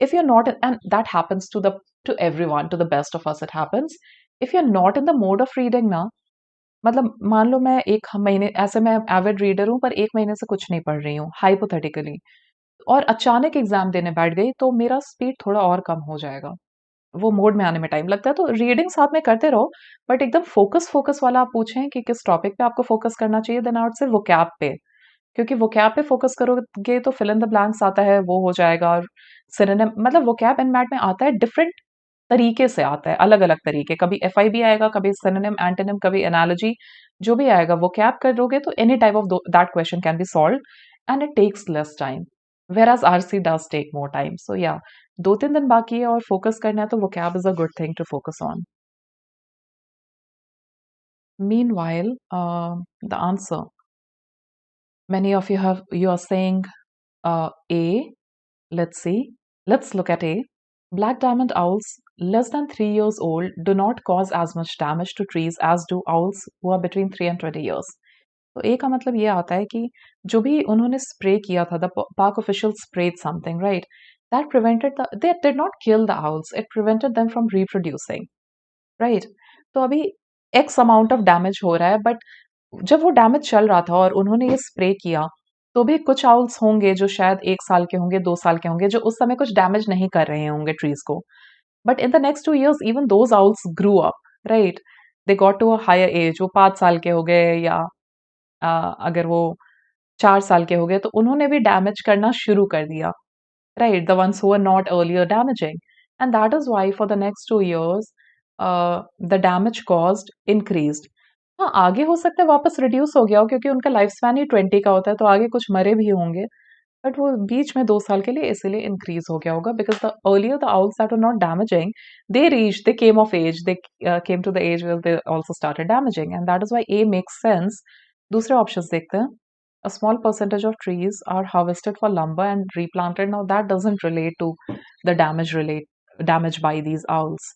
If you're not, and that happens to everyone, to the best of us it happens. If you're not in the mode of reading ना, मतलब मान लो मैं 1 महीने ऐसे, मैं Avid reader हूँ पर 1 महीने से कुछ नहीं पढ़ रही हूँ हाइपोथेटिकली, और अचानक एग्जाम देने बैठ गई, तो मेरा स्पीड थोड़ा और कम हो जाएगा. वो मोड में आने में टाइम लगता है. तो रीडिंग साथ में करते रहो, बट एकदम फोकस फोकस वाला आप पूछें कि किस टॉपिक पे आपको फोकस करना चाहिए, then I would say vocab पे. क्योंकि वोकैब पे फोकस करोगे तो फिल इन द ब्लैंक्स आता है, वो हो जाएगा. और सिनोनिम, मतलब वोकैब एंड मैट में आता है डिफरेंट तरीके से, आता है अलग अलग तरीके. कभी एफआईबी आएगा, कभी सिनोनिम, एंटोनिम, कभी एनालॉजी. जो भी आएगा वो कैप करोगे तो any type of that question can be solve, and it takes less time. whereas RC does take more time. So yeah, 2-3 दिन बाकी है और फोकस करना है, तो vocab is a good thing to focus on. Meanwhile, the answer, many of you are saying A. Let's see. Let's look at A. Black diamond owls less than 3 years old do not cause as much damage to trees as do owls who are between 3 and 20 years. तो ए का मतलब ये आता है कि जो भी उन्होंने स्प्रे किया था, the park official spread something, right, that prevented the, they did not kill the owls, it prevented them from reproducing, right. तो अभी एक्स अमाउंट ऑफ डैमेज हो रहा है, बट जब वो डैमेज चल रहा था और उन्होंने ये स्प्रे किया, तो भी कुछ आउल्स होंगे जो शायद 1 साल के होंगे, 2 साल के होंगे, जो उस समय कुछ डैमेज नहीं कर रहे होंगे ट्रीज को. But in the next 2 years even those owls grew up, right. They got to a higher age, वो 5 साल के हो गए, या अगर वो 4 साल के हो गए, तो उन्होंने भी डैमेज करना शुरू कर दिया, right? The ones who were not earlier damaging. And that is why for the next 2 years, the damage caused increased. हाँ, आगे हो सकता है वापस रिड्यूस हो गया हो, क्योंकि उनका लाइफ स्पैन ही 20 का होता है, तो आगे कुछ मरे भी होंगे. बट वो बीच में 2 साल के लिए इसीलिए इंक्रीज हो गया होगा, because the earlier the owls that were not damaging, they came of age, they came to the age where they also started damaging, and that is why A makes sense. दूसरे options देखते हैं. A small percentage of trees are harvested for lumber and replanted. Now that doesn't relate to the damage by these owls.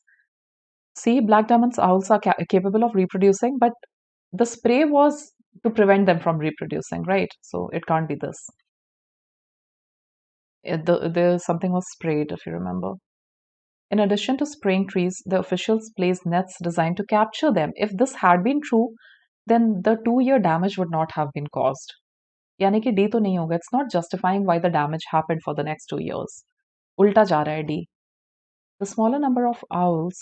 See, black diamonds owls are capable of reproducing, but the spray was to prevent them from reproducing, right? So it can't be this. Something was sprayed, if you remember. In addition to spraying trees, the officials placed nets designed to capture them. If this had been true, then the 2-year damage would not have been caused. यानी कि D तो नहीं होगा. It's not justifying why the damage happened for the next 2 years. उल्टा जा रहा है D. The smaller number of owls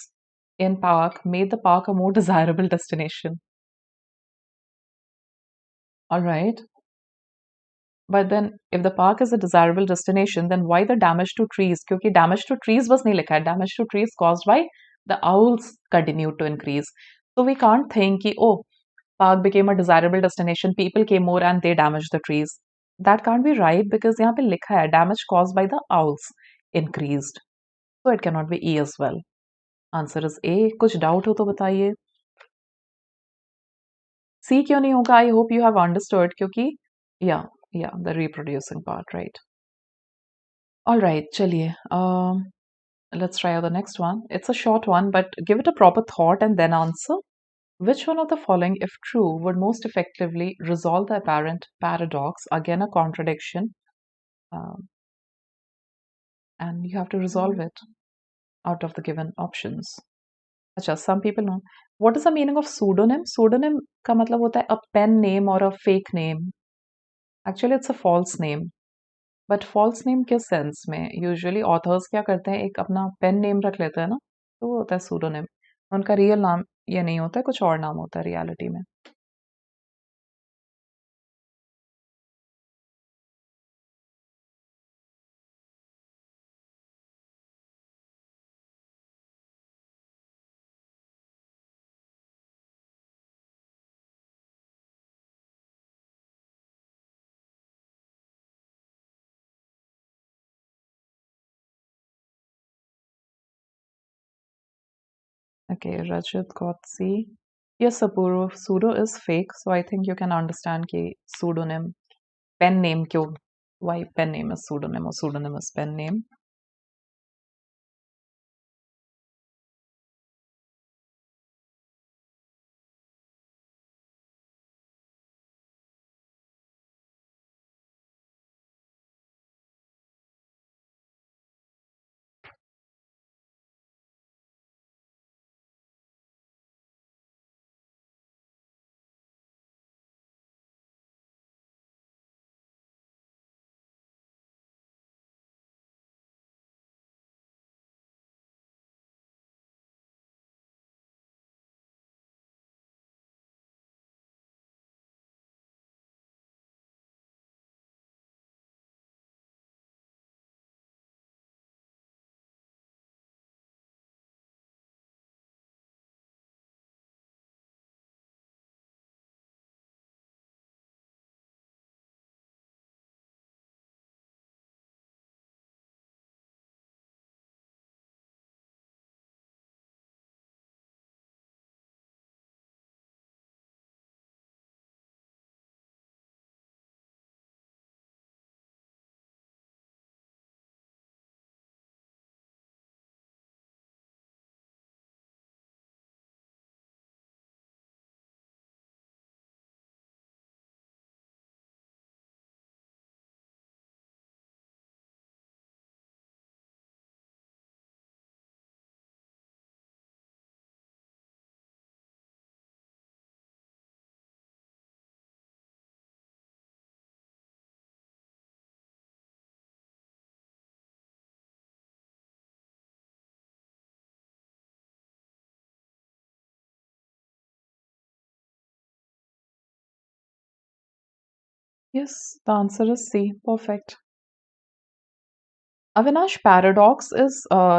in park made the park a more desirable destination. All right. But then if the park is a desirable destination, then why the damage to trees? क्योंकि damage to trees बस नहीं लिखा है. Damage to trees caused by the owls continued to increase. So we can't think कि oh, park became a desirable destination, people came more and they damaged the trees. That can't be right, because यहाँ पे लिखा है damage caused by the owls increased. So it cannot be E as well. Answer is A. कुछ doubt हो तो बताइए. C क्यों नहीं होगा? I hope you have understood, क्योंकि yeah, the reproducing part, right? All right, चलिए. Let's try out the next one. It's a short one, but give it a proper thought and then answer. Which one of the following, if true, would most effectively resolve the apparent paradox? Again, a contradiction. And you have to resolve it out of the given options. अच्छा, some people know. What is the meaning of pseudonym? Pseudonym का मतलब होता है a pen name or a fake name. Actually, it's a false name. But false name किस sense में? Usually authors क्या करते हैं, एक अपना पेन नेम रख लेते हैं ना, तो वो होता है सूडोनेम। उनका रियल नाम ये नहीं होता है, कुछ और नाम होता है रियलिटी में। Okay, Rajat got C. Yes, Sapuro, pseudo is fake, so I think you can understand कि pseudonym, pen name क्यों, why pen name is pseudonym or pseudonym is pen name. Yes, the answer is C. Perfect. Avinash, paradox is,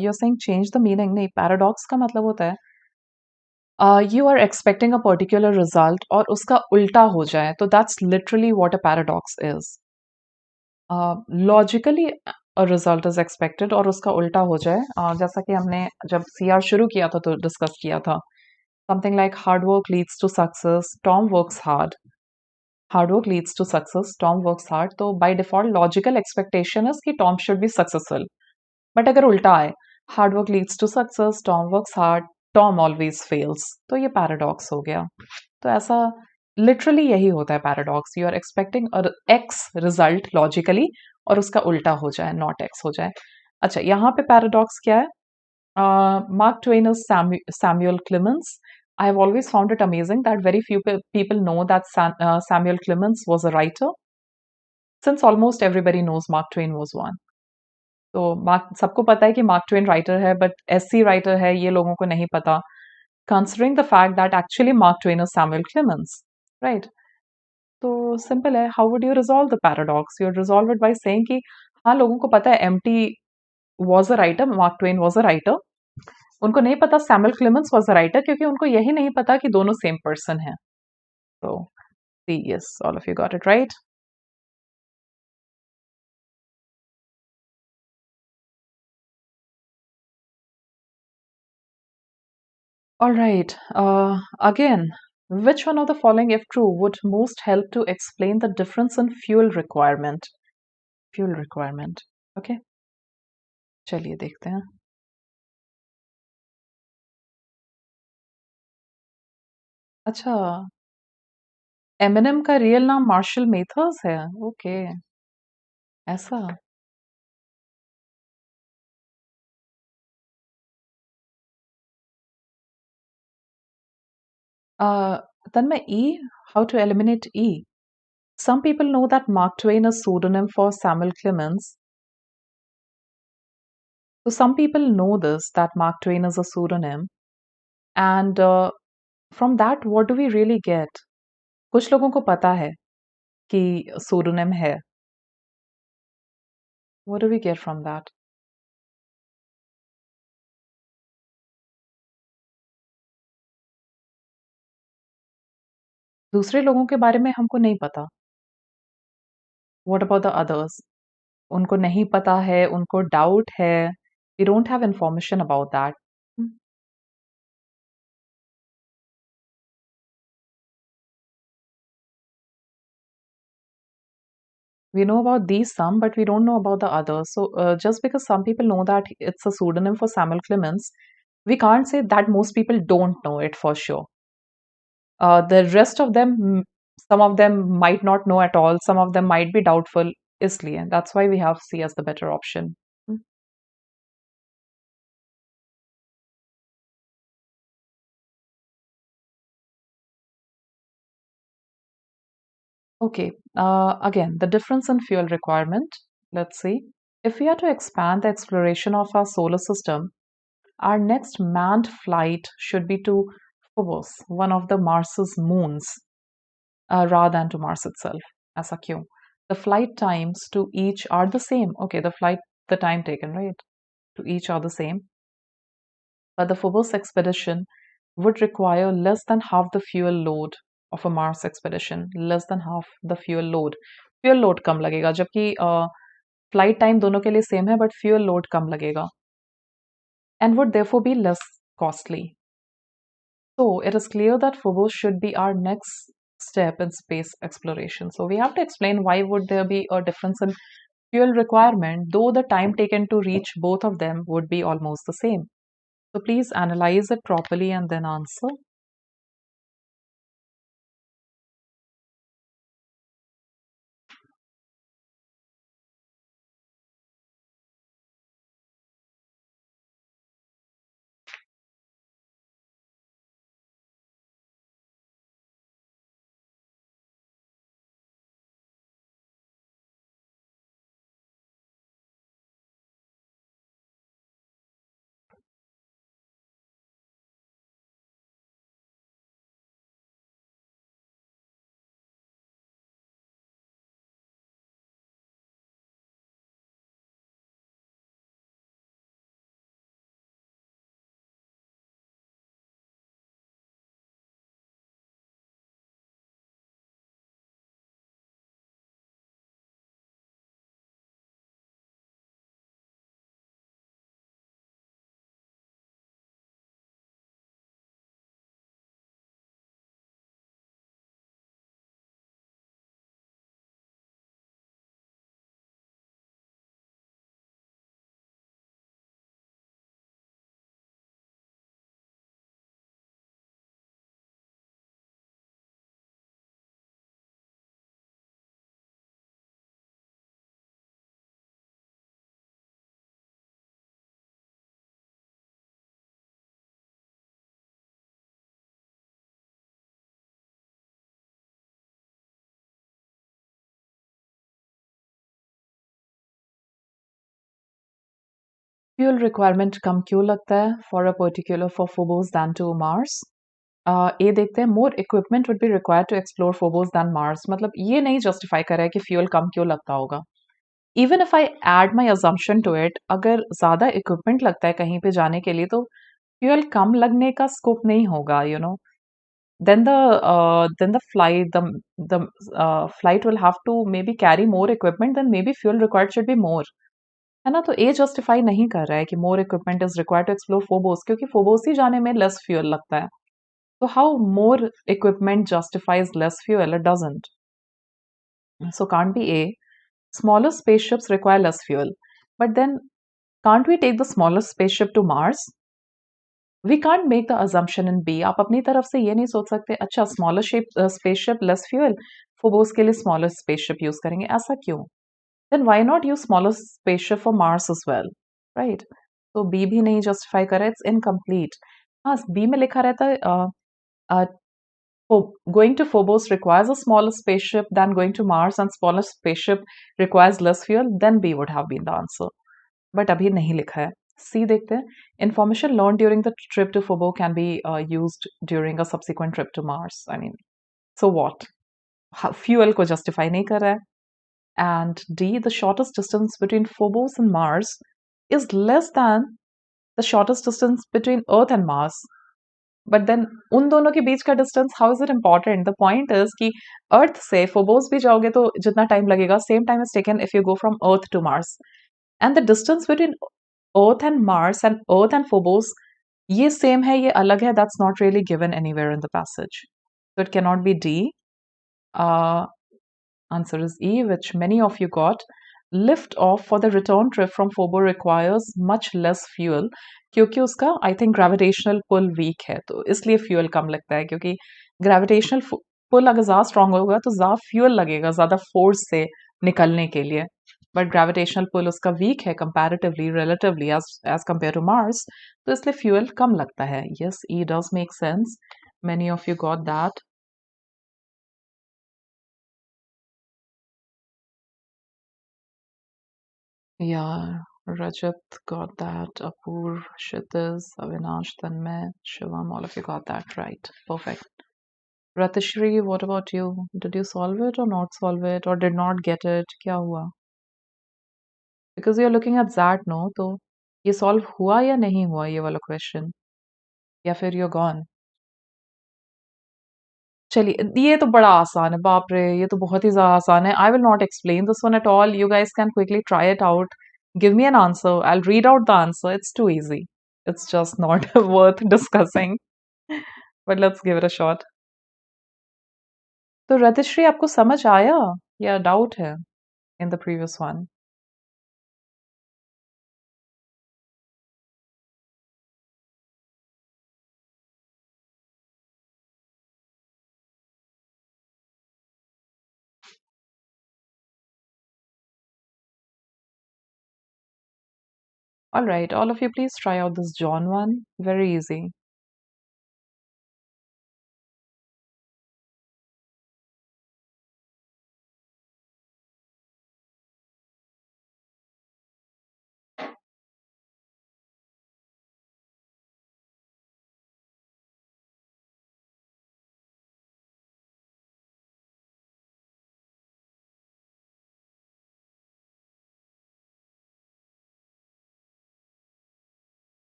you're saying change the meaning. नहीं, paradox का मतलब होता है you are expecting a particular result और उसका उल्टा हो जाए, तो that's literally what a paradox is. Logically a result is expected और उसका उल्टा हो जाए, जैसा कि हमने जब CR शुरू किया था तो डिस्कस किया था, something like hard work leads to success, Tom works hard. Hard work leads to success, Tom works hard. तो by default logical expectation is कि Tom should be successful. बट अगर उल्टा आए, hard work leads to success, Tom works hard, Tom always fails, तो ये paradox हो गया। तो ऐसा लिटरली यही होता है paradox, you are expecting X result logically और उसका उल्टा हो जाए, नॉट एक्स हो जाए। अच्छा, यहाँ पे पैराडॉक्स क्या है? Mark Twain is Samuel Clemens. I have always found it amazing that very few people know that Samuel Clemens was a writer, since almost everybody knows Mark Twain was one. तो mark सबको पता है कि mark Twain writer है, but SC writer है ये लोगों को नहीं पता, considering the fact that actually mark Twain is Samuel Clemens, right? तो सिंपल है, how would you resolve the paradox? You resolve it by saying कि हाँ, लोगों को पता है empty was a writer, mark Twain was a writer, उनको नहीं पता Samuel Clemens was a writer, क्योंकि उनको यही नहीं पता कि दोनों सेम पर्सन है। तो see, yes, all of you got it right. All right. Again, which one of the following, if true, would most help to explain the difference in fuel requirement? Fuel requirement. Okay. चलिए देखते हैं. अच्छा, Eminem का real नाम martial मेथर्स है. Okay, ऐसा. तन्मय, E, how to eliminate E? Some people know that Mark Twain is pseudonym for Samuel Clemens. So some people know this, that Mark Twain is a pseudonym. And from that, what do we really get? कुछ लोगों को पता है कि pseudonym है. What do we get from that? दूसरे लोगों के बारे में हमको नहीं पता. What about the others? उनको नहीं पता है, उनको डाउट है. We don't have information about that. We know about these some, but we don't know about the others. So just because some people know that it's a pseudonym for Samuel Clemens, we can't say that most people don't know it for sure. The rest of them, some of them might not know at all. Some of them might be doubtful. इसलिए that's why we have C as the better option. Okay, again, the difference in fuel requirement. Let's see. If we are to expand the exploration of our solar system, our next manned flight should be to Phobos, one of the Mars's moons, rather than to Mars itself. ऐसा क्यों? The flight times to each are the same. Okay, the time taken, right? To each are the same. But the Phobos expedition would require less than half the fuel load of a Mars expedition. Less than half the fuel load. Fuel load कम लगेगा, जबकि flight time दोनों के लिए same है, but fuel load कम लगेगा. And would therefore be less costly. So it is clear that Phobos should be our next step in space exploration. So we have to explain why would there be a difference in fuel requirement, though the time taken to reach both of them would be almost the same. So please analyze it properly and then answer. Fuel requirement कम क्यों लगता है for a particular for Phobos than to Mars? ये देखते हैं more equipment would be required to explore Phobos than Mars. मतलब ये नहीं justify कर रहा है कि fuel कम क्यों लगता होगा. Even if I add my assumption to it, अगर ज़्यादा equipment लगता है कहीं पे जाने के लिए तो fuel कम लगने का scope नहीं होगा, you know. Then the flight will have to maybe carry more equipment, then maybe fuel required should be more. है ना? तो ये जस्टिफाई नहीं कर रहा है कि more equipment is required to explore Phobos, क्योंकि फोबोस ही जाने में लेस फ्यूल लगता है. तो how more equipment justifies less fuel? It doesn't. So can't be A. Smaller spaceships require less fuel. But then can't we take the smallest spaceship to Mars? We can't make the assumption in B. आप अपनी तरफ से ये नहीं सोच सकते अच्छा smaller spaceship less fuel, Phobos के लिए स्मॉलर स्पेसशिप यूज करेंगे, ऐसा क्यों? Then why not use smaller spaceship for Mars as well, right? तो B भी नहीं justify करा, it's incomplete. हाँ, B में लिखा रहता है going to Phobos requires a smaller spaceship than going to Mars, and smaller spaceship requires less fuel, then B would have been the answer. But अभी नहीं लिखा है. C देखते हैं. Information learned during the trip to Phobos can be used during a subsequent trip to Mars. I mean, so what? Fuel को justify नहीं कर रहा है. And D, the shortest distance between Phobos and Mars is less than the shortest distance between Earth and Mars. But then उन दोनों के बीच का distance, how is it important? The point is कि Earth से Phobos भी जाओगे तो जितना time लगेगा, same time is taken if you go from Earth to Mars. And the distance between Earth and Mars and Earth and Phobos, ये same है, ये अलग है, that's not really given anywhere in the passage. So it cannot be D. Answer is E, which many of you got. Lift off for the return trip from Phobos requires much less fuel क्योंकि उसका I think gravitational pull weak है, तो इसलिए fuel कम लगता है, क्योंकि gravitational pull अगर ज़्यादा स्ट्रांग होगा तो ज़्यादा फ्यूल लगेगा ज़्यादा फोर्स से निकलने के लिए. बट ग्रेविटेशनल पुल उसका वीक है comparatively relatively as compare to Mars, तो इसलिए फ्यूल कम लगता है. Yes, E does make sense. Many of you got that. Yeah, Rajat got that. Apur, Kshitiz, Avinash, Tanmay, Shivam, all of you got that right. Perfect. Ratishri, what about you? Did you solve it or not solve it or did not get it? क्या हुआ? Because you're looking at that, no? तो ये solve हुआ या नहीं हुआ ये वाला question? या फिर you're gone? चलिए, ये तो बड़ा आसान है, बाप रे, ये तो बहुत ही ज़्यादा आसान है. I will not explain this one at all. You guys can quickly try it out. Give me an answer. I'll read out the answer. It's too easy. It's just not worth discussing. But let's give it a shot. तो रतिश्री आपको समझ आया या doubt है in the previous one? All right, all of you please try out this John one. Very easy.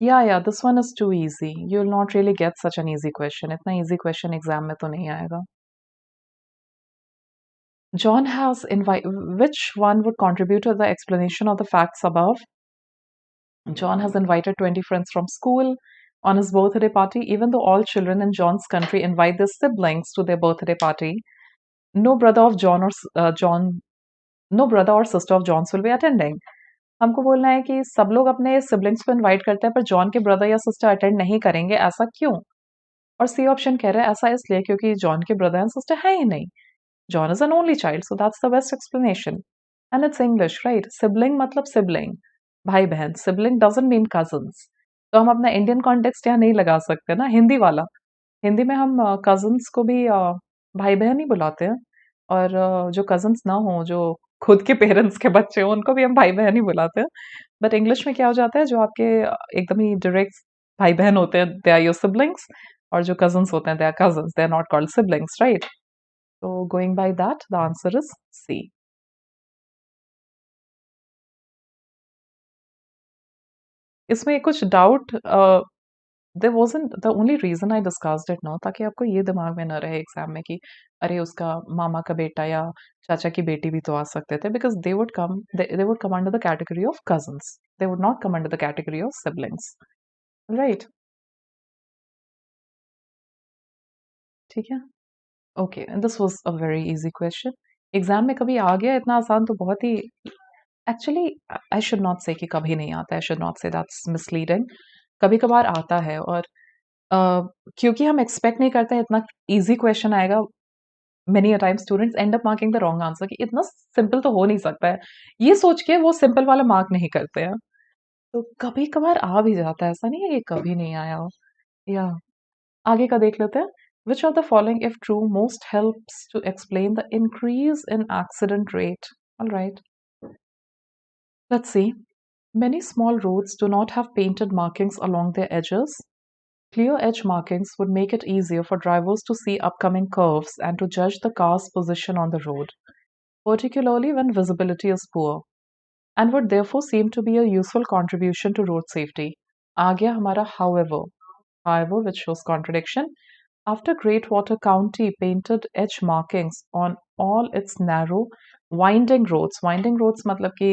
Yeah, this one is too easy. You'll not really get such an easy question. इतना easy question exam में तो नहीं आएगा. John has invited. Which one would contribute to the explanation of the facts above? John has invited 20 friends from school on his birthday party. Even though all children in John's country invite their siblings to their birthday party, no brother of John or no brother or sister of John's will be attending. हमको बोलना है कि सब लोग अपने siblings को invite करते हैं पर जॉन के ब्रदर या सिस्टर अटेंड नहीं करेंगे, ऐसा क्यों? और सी ऑप्शन कह रहा है ऐसा इसलिए क्योंकि जॉन के ब्रदर एंड सिस्टर है ही नहीं. John is an only child, so that's the best explanation. And it's English, right? Sibling मतलब सिबलिंग, भाई बहन. Sibling doesn't mean cousins. तो हम अपना इंडियन कॉन्टेक्स्ट यहाँ नहीं लगा सकते ना, हिंदी वाला. हिंदी में हम कजन्स को भी भाई बहन ही बुलाते हैं, और जो कजन्स ना हो, जो खुद के पेरेंट्स के बच्चे हों, उनको भी हम भाई बहन ही बुलाते हैं. बट इंग्लिश में क्या हो जाता है, जो आपके एकदम ही डायरेक्ट भाई बहन होते हैं, दे आर योर सिबलिंग्स, और जो कजन्स होते हैं, they are cousins, they are not called siblings, right? So going by that, the answer is C. इसमें कुछ doubt there wasn't the only reason I discussed it now ताकि आपको ये दिमाग में ना रहे एग्ज़ाम में कि अरे उसका मामा का बेटा या चाचा की बेटी भी तो आ सकते थे because they would come under the category of cousins. They would not come under the category of siblings. Right? ठीक है? Okay, and this was a very easy question. Exam में कभी आ गया इतना आसान तो बहुत ही एक्चुअली आई शुड नॉट से कि कभी नहीं आता, आई शुड नॉट से दैट्स मिसलीडिंग. कभी-कभार आता है और अ, क्योंकि हम एक्सपेक्ट नहीं करते हैं इतना ईज़ी क्वेश्चन आएगा, many a time students and up marking the wrong answer कि इतना सिंपल तो हो नहीं सकता है. ये सोच के वो सिंपल वाला मार्क नहीं करते हैं. तो कभी-कभार आ भी जाता है, ऐसा नहीं है कि कभी नहीं आया हो. या आगे का देख लेते हैं. Which of the following, if true, most helps to explain the increase in accident rate? All right, let's see. Many small roads do not have painted markings along their edges. Clear edge markings would make it easier for drivers to see upcoming curves and to judge the car's position on the road, particularly when visibility is poor, and would therefore seem to be a useful contribution to road safety. आ गया हमारा however, which shows contradiction. After Greatwater County painted edge markings on all its narrow, winding roads मतलब कि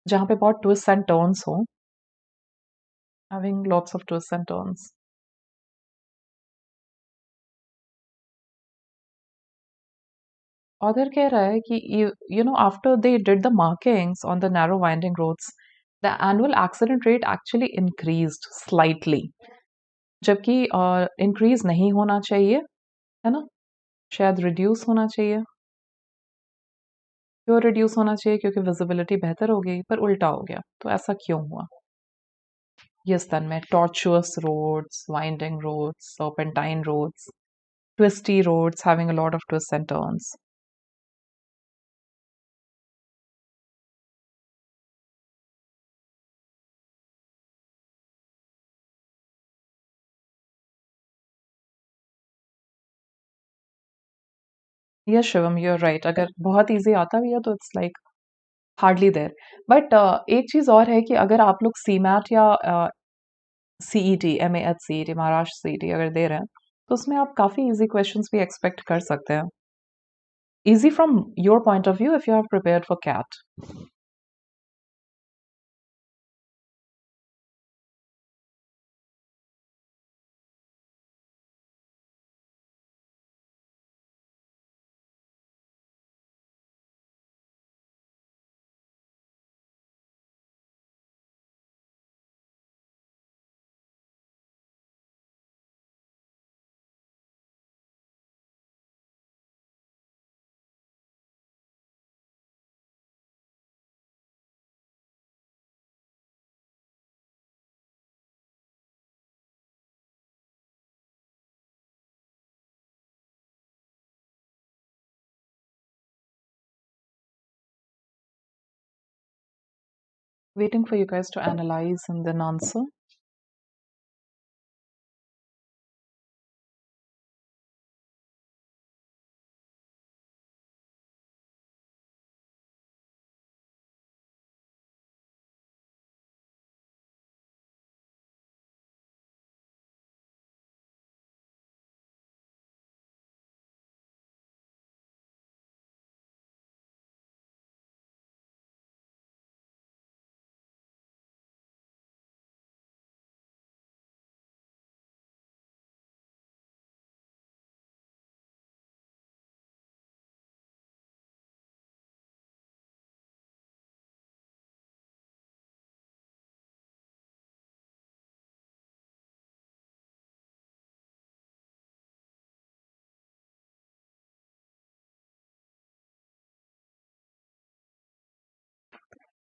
जहाँ पे बहुत twists and turns हो, having lots of twists and turns. Author कह रहा है कि you know after they did the markings on the narrow winding roads, the annual accident rate actually increased slightly. जबकि increase नहीं होना चाहिए, है ना? शायद reduce होना चाहिए. क्यों reduce होना चाहिए? क्योंकि visibility बेहतर हो गई, पर उल्टा हो गया. तो ऐसा क्यों हुआ? Yes, Tanmay, tortuous roads, winding roads, serpentine roads, twisty roads having a lot of twists and turns. Yes, Shivam, you're right. अगर बहुत easy आता भी है तो it's like hardly there. But एक चीज़ और है कि अगर आप लोग CMAT या CET, MAT CET, Maharashtra CET अगर दे रहे हैं, तो उसमें आप काफ़ी easy questions भी expect कर सकते हैं. Easy from your point of view if you have prepared for CAT. Waiting for you guys to analyze and then answer.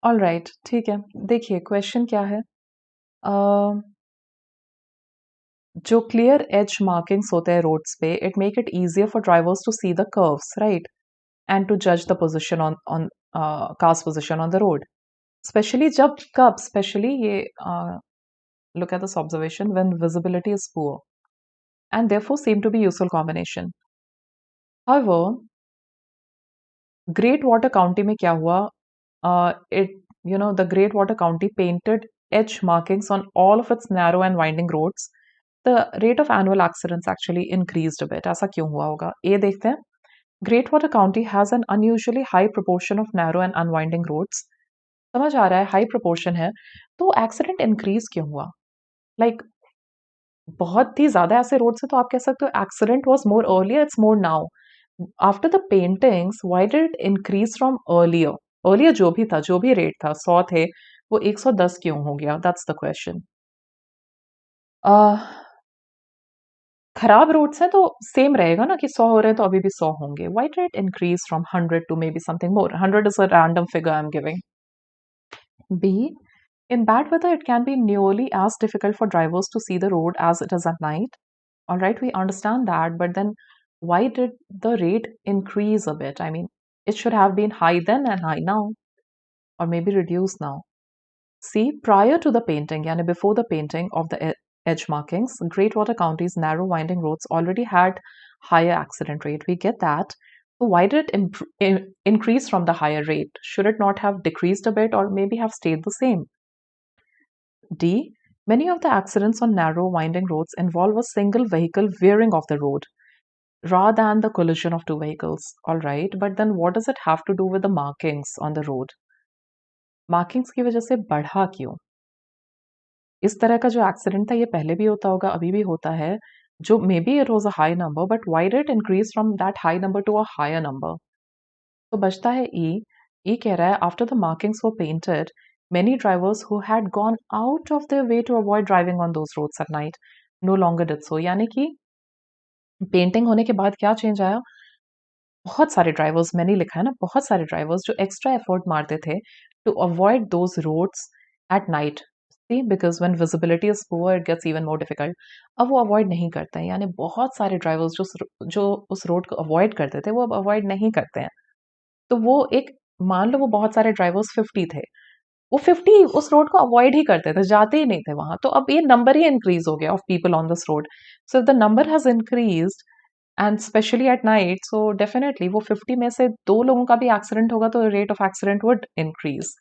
All right, ठीक है. देखिए क्वेश्चन क्या है. जो क्लियर एज मार्किंग्स होते हैं रोड्स पे, it make it easier for drivers to see the curves, right, and to जज the position on cars position on the road. Specially जब कब स्पेशली ये look at this observation when visibility is poor and therefore seem to be useful combination. However, Great Water County में क्या हुआ? It the Great Water County painted edge markings on all of its narrow and winding roads the rate of annual accidents actually increased a bit. ऐसा क्यों हुआ होगा? A देखते हैं. Greatwater County has an unusually high proportion of narrow and unwinding roads. समझ आ रहा है, high proportion है, तो एक्सीडेंट इंक्रीज क्यों हुआ? लाइक बहुत ही ज्यादा ऐसे रोड से तो आप कह सकते हो accident was more earlier, it's more now. After the paintings why did it increase from earlier? Earlier जो भी था, जो भी रेट था, 100 थे, वो 110 क्यों हो गया? That's the question. खराब रोड्स हैं तो सेम रहेगा ना कि 100 हो रहे हैं तो अभी भी 100 होंगे. Why did it increase from 100 to maybe something more? 100 is a random figure I am giving. B. In bad weather, it can be nearly as difficult for drivers to see the road as it is at night. All right, we understand that, but then why did the rate increase a bit? I mean, it should have been high then and high now, or maybe reduced now. See, prior to the painting, yani before the painting of the edge markings, Greatwater County's narrow winding roads already had higher accident rate. We get that. So why did it increase from the higher rate? Should it not have decreased a bit or maybe have stayed the same? D. Many of the accidents on narrow winding roads involve a single vehicle veering off the road rather than the collision of two vehicles. All right, but then what does it have to do with the markings on the road? Markings की वजह से बढ़ा क्यों? इस तरह का जो accident था ये पहले भी होता होगा, अभी भी होता है, जो maybe it was a high number, but why did it increase from that high number to a higher number? तो बचता है ई. ई कह रहा है after the markings were painted many drivers who had gone out of their way to avoid driving on those roads at night no longer did so. यानी कि painting होने के बाद क्या चेंज आया? बहुत सारे ड्राइवर्स, मैंने लिखा है ना, बहुत सारे ड्राइवर्स जो एक्स्ट्रा एफर्ट मारते थे to avoid those roads at night. See, because when visibility is poor it gets even more difficult. अब वो अवॉइड नहीं करते हैं, यानी बहुत सारे ड्राइवर्स जो उस रोड को अवॉइड करते थे वो अब अवॉइड नहीं करते हैं. तो वो एक, मान लो वो बहुत सारे ड्राइवर्स 50 थे, वो 50 उस रोड को अवॉइड ही करते थे, जाते ही नहीं थे वहां. तो अब ये नंबर ही इंक्रीज हो गया of people on this road. So the number has increased and specially at night, so definitely वो 50 में से दो लोगों का भी एक्सीडेंट होगा तो rate of accident would increase,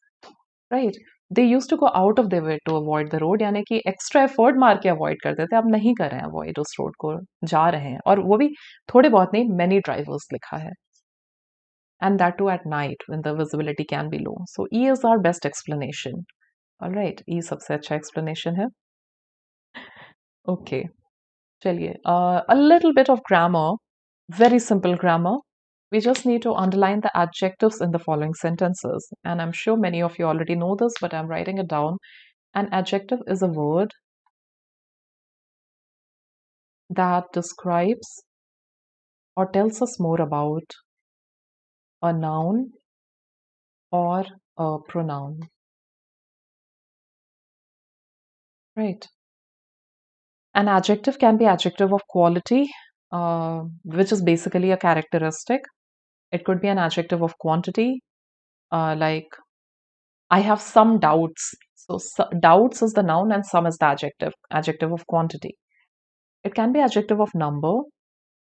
right. They use to go out of their way to avoid the road, यानी कि एक्स्ट्रा एफर्ट मार के अवॉइड करते थे, अब नहीं कर रहे हैं अवॉइड, उस रोड को जा रहे हैं, और वो भी थोड़े बहुत नहीं, मेनी ड्राइवर्स लिखा है. And that too at night when the visibility can be low. So E is our best explanation. All right, E सबसे अच्छा explanation है. Okay, चलिए, a little bit of grammar, very simple grammar. We just need to underline the adjectives in the following sentences. And I'm sure many of you already know this, but I'm writing it down. An adjective is a word that describes or tells us more about a noun or a pronoun. Right. An adjective can be adjective of quality, which is basically a characteristic. It could be an adjective of quantity, like I have some doubts. So, doubts is the noun and some is the adjective, adjective of quantity. It can be adjective of number.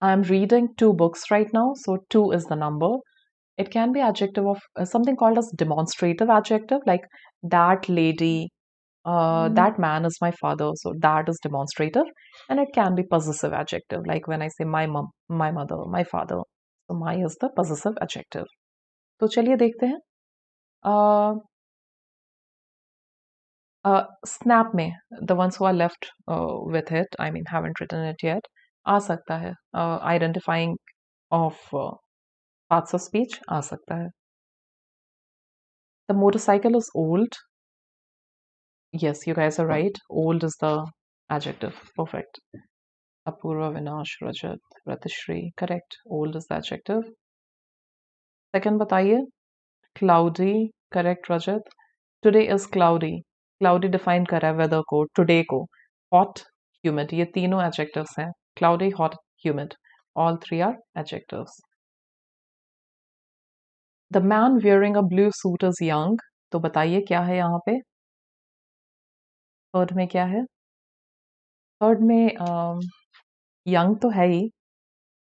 I am reading 2 books right now, so 2 is the number. It can be adjective of something called as demonstrative adjective, like that lady, that man is my father, so that is demonstrative. And it can be possessive adjective, like when I say my mom, my mother, my father. So my is the possessive adjective. तो चलिए देखते हैं. Snap में, the ones who are left with it, I mean haven't written it yet, आ सकता है. Identifying of parts of speech आ सकता है. The motorcycle is old. Yes, you guys are right. Old is the adjective. Perfect. Apurva, Vinash, Rajat, Ratishri. Correct. Old is the adjective. Second बताइए. Cloudy. Correct, Rajat. Today is cloudy. Cloudy define करा है weather को, today को. Hot, humid. ये तीनों adjectives हैं. Cloudy, hot, humid. All three are adjectives. The man wearing a blue suit is young. तो बताइए क्या है यहाँ पे? Third में क्या है? Third में young तो है ही.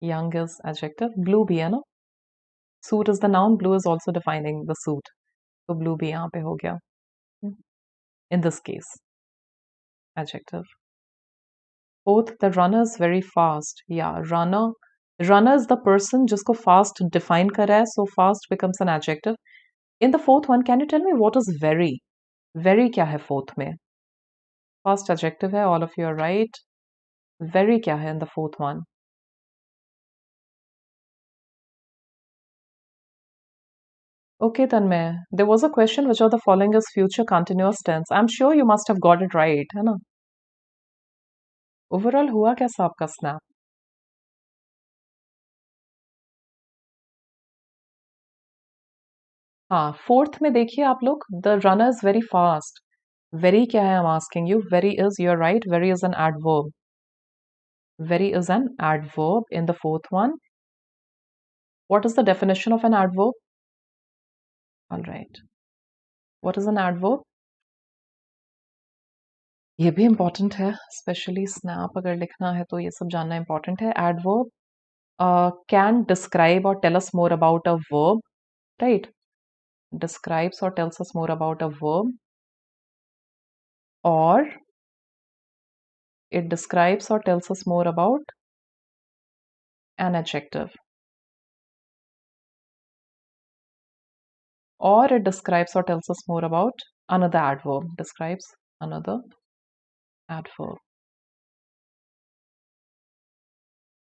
Young is adjective. Blue भी है ना? Suit is the noun. Blue is also defining the suit. तो blue भी यहाँ पे हो गया. In this case, adjective. Fourth, the runner is very fast, या रनर इज द पर्सन जिसको फास्ट डिफाइन करा है, so fast becomes an adjective. In the fourth one, can you tell me what is very? Very क्या है fourth में? First adjective है, all of you are right. Very क्या है in the fourth one? Okay, Tanmay. There was a question which of the following is future continuous tense. I'm sure you must have got it right, है ना? Overall हुआ कैसा आपका snap? हाँ, fourth में देखिए आप लोग, the runner is very fast. Very क्या है? I am asking you. Very is, you are right, very is an adverb. Very is an adverb in the fourth one. What is the definition of an adverb? All right. What is an adverb? ये भी important है, specially snap अगर लिखना है तो ये सब जानना important है. Adverb can describe or tell us more about a verb, right? Describes or tells us more about a verb, or it describes or tells us more about an adjective, or it describes or tells us more about another adverb. Describes another adverb.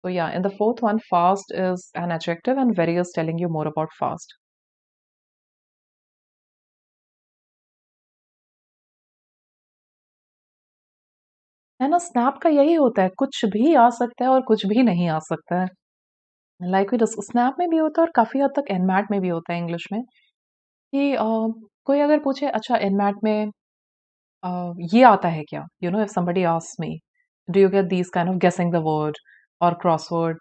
So yeah, in the fourth one, fast is an adjective and very is telling you more about fast. है ना, snap का यही होता है, कुछ भी आ सकता है और कुछ भी नहीं आ सकता है. लाइक स्नैप में भी होता है और काफी हद तक एनमैट में भी होता है इंग्लिश में, कि कोई अगर पूछे अच्छा एनमैट में ये आता है क्या, you know, if somebody asks me do you get these kind of गेसिंग द वर्ड और क्रॉसवर्ड,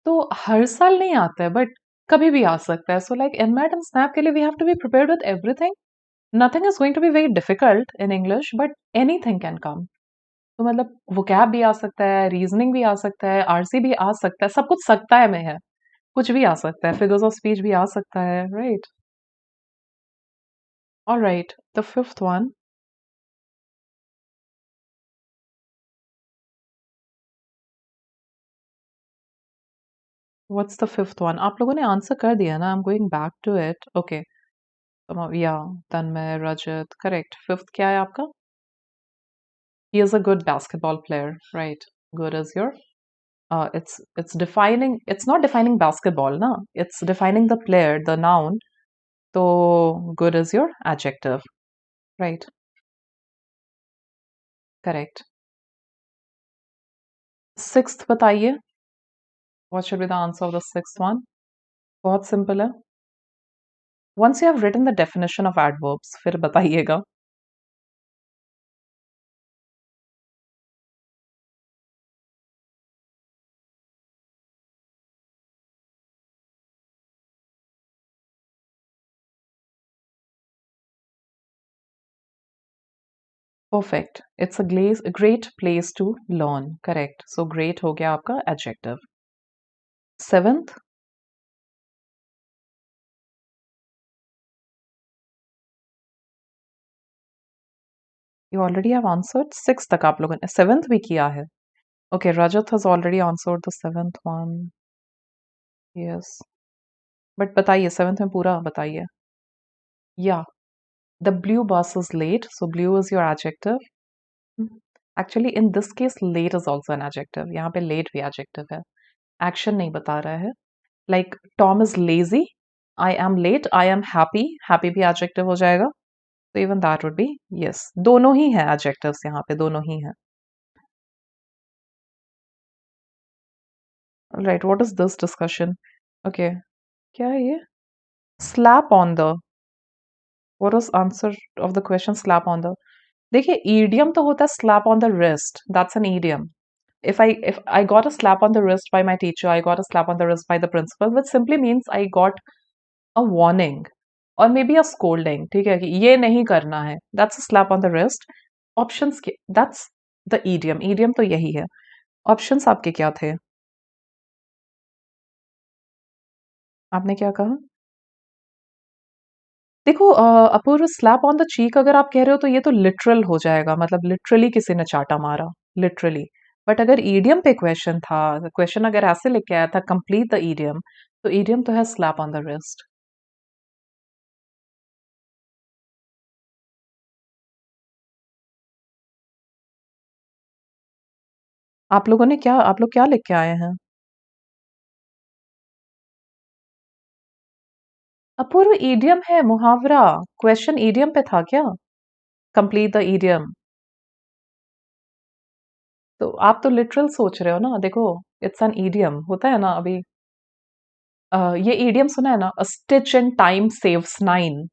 तो हर साल नहीं आता है बट कभी भी आ सकता है. So like NMAT and SNAP के लिए we have to be prepared with everything. Nothing is going to be very difficult in English but anything can come. तो मतलब वोकैब भी आ सकता है, रीजनिंग भी आ सकता है, आरसी भी आ सकता है, सब कुछ सकता है में है, कुछ भी आ सकता है, फिगर्स ऑफ स्पीच भी आ सकता है, right? Alright, the fifth one. What's the fifth one? आप लोगों ने आंसर कर दिया ना? I am going back to it. Okay, या तन्मय, रजत, करेक्ट. फिफ्थ क्या है आपका? He is a good basketball player, right? Good is your it's defining, it's not defining basketball na, it's defining the player, the noun. So good is your adjective, right? Correct. Sixth बताइए. What should be the answer of the sixth one? बहुत simple है. Once you have written the definition of adverbs, फिर बताइएगा. Perfect. It's a great place to learn. Correct. So great हो गया आपका adjective. Seventh. You already have answered. Sixth तक आप लोगों ने. Seventh भी किया है. Okay, Rajat has already answered the seventh one. Yes. But बताइए, seventh में पूरा बताइए. Yeah. The blue bus is late. So blue is your adjective. Actually, in this case, late is also an adjective. यहाँ पे late भी adjective है. Action नहीं बता रहा है. Like Tom is lazy. I am late. I am happy. Happy भी adjective हो जाएगा. So even that would be yes. दोनों ही हैं adjectives यहाँ पे, दोनों ही हैं. Right. What is this discussion? Okay. क्या है ये? Slap on the. What was answer of the question? Slap on the. देखिए, idiom तो होता है slap on the wrist. That's an idiom. If I got a slap on the wrist by my teacher, I got a slap on the wrist by the principal, which simply means I got a warning or maybe a scolding. ठीक है, कि ये नहीं करना है. That's a slap on the wrist. Options के, that's the idiom. Idiom तो यही है. Options आपके क्या थे? आपने क्या कहा? देखो अपूर्व, स्लैप ऑन द चीक अगर आप कह रहे हो तो ये तो लिटरल हो जाएगा, मतलब लिटरली किसी ने चाटा मारा, लिटरली. बट अगर ईडियम पे क्वेश्चन था, क्वेश्चन अगर ऐसे लिख आया था कंप्लीट द ईडियम, तो ईडियम तो है स्लैप ऑन द रिस्ट। आप लोग क्या लिख के आए हैं? अपूर्व, ईडियम है, मुहावरा। क्वेश्चन ईडियम पे था क्या? Complete the idiom. तो आप तो लिटरल सोच रहे हो ना, देखो, इट्स एन ईडियम होता है ना अभी। ये ईडियम सुना है ना, अ stitch in time saves nine.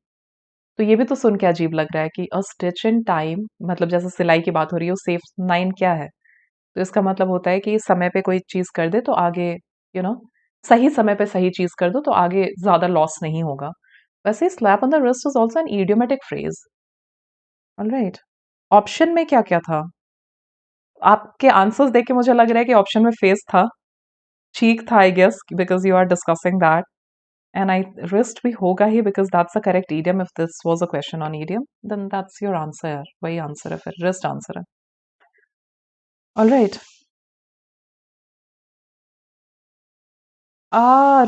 तो ये भी तो सुन के अजीब लग रहा है कि अ स्टिच इन टाइम, मतलब जैसे सिलाई की बात हो रही है, सेव्स नाइन क्या है? तो इसका मतलब होता है कि समय पे कोई चीज कर दे तो आगे, यू नो सही समय पे सही चीज कर दो तो आगे ज्यादा लॉस नहीं होगा। वैसे slab on the wrist is also an idiomatic phrase. Alright. Option में क्या क्या था? आपके आंसर्स देख के मुझे लग रहा है कि ऑप्शन में फेस था, चीक था, I guess, because you are discussing that. And I wrist भी होगा ही because that's the correct idiom. If this was a question on idiom then that's your answer, वही आंसर है, फिर रिस्ट आंसर है। All right.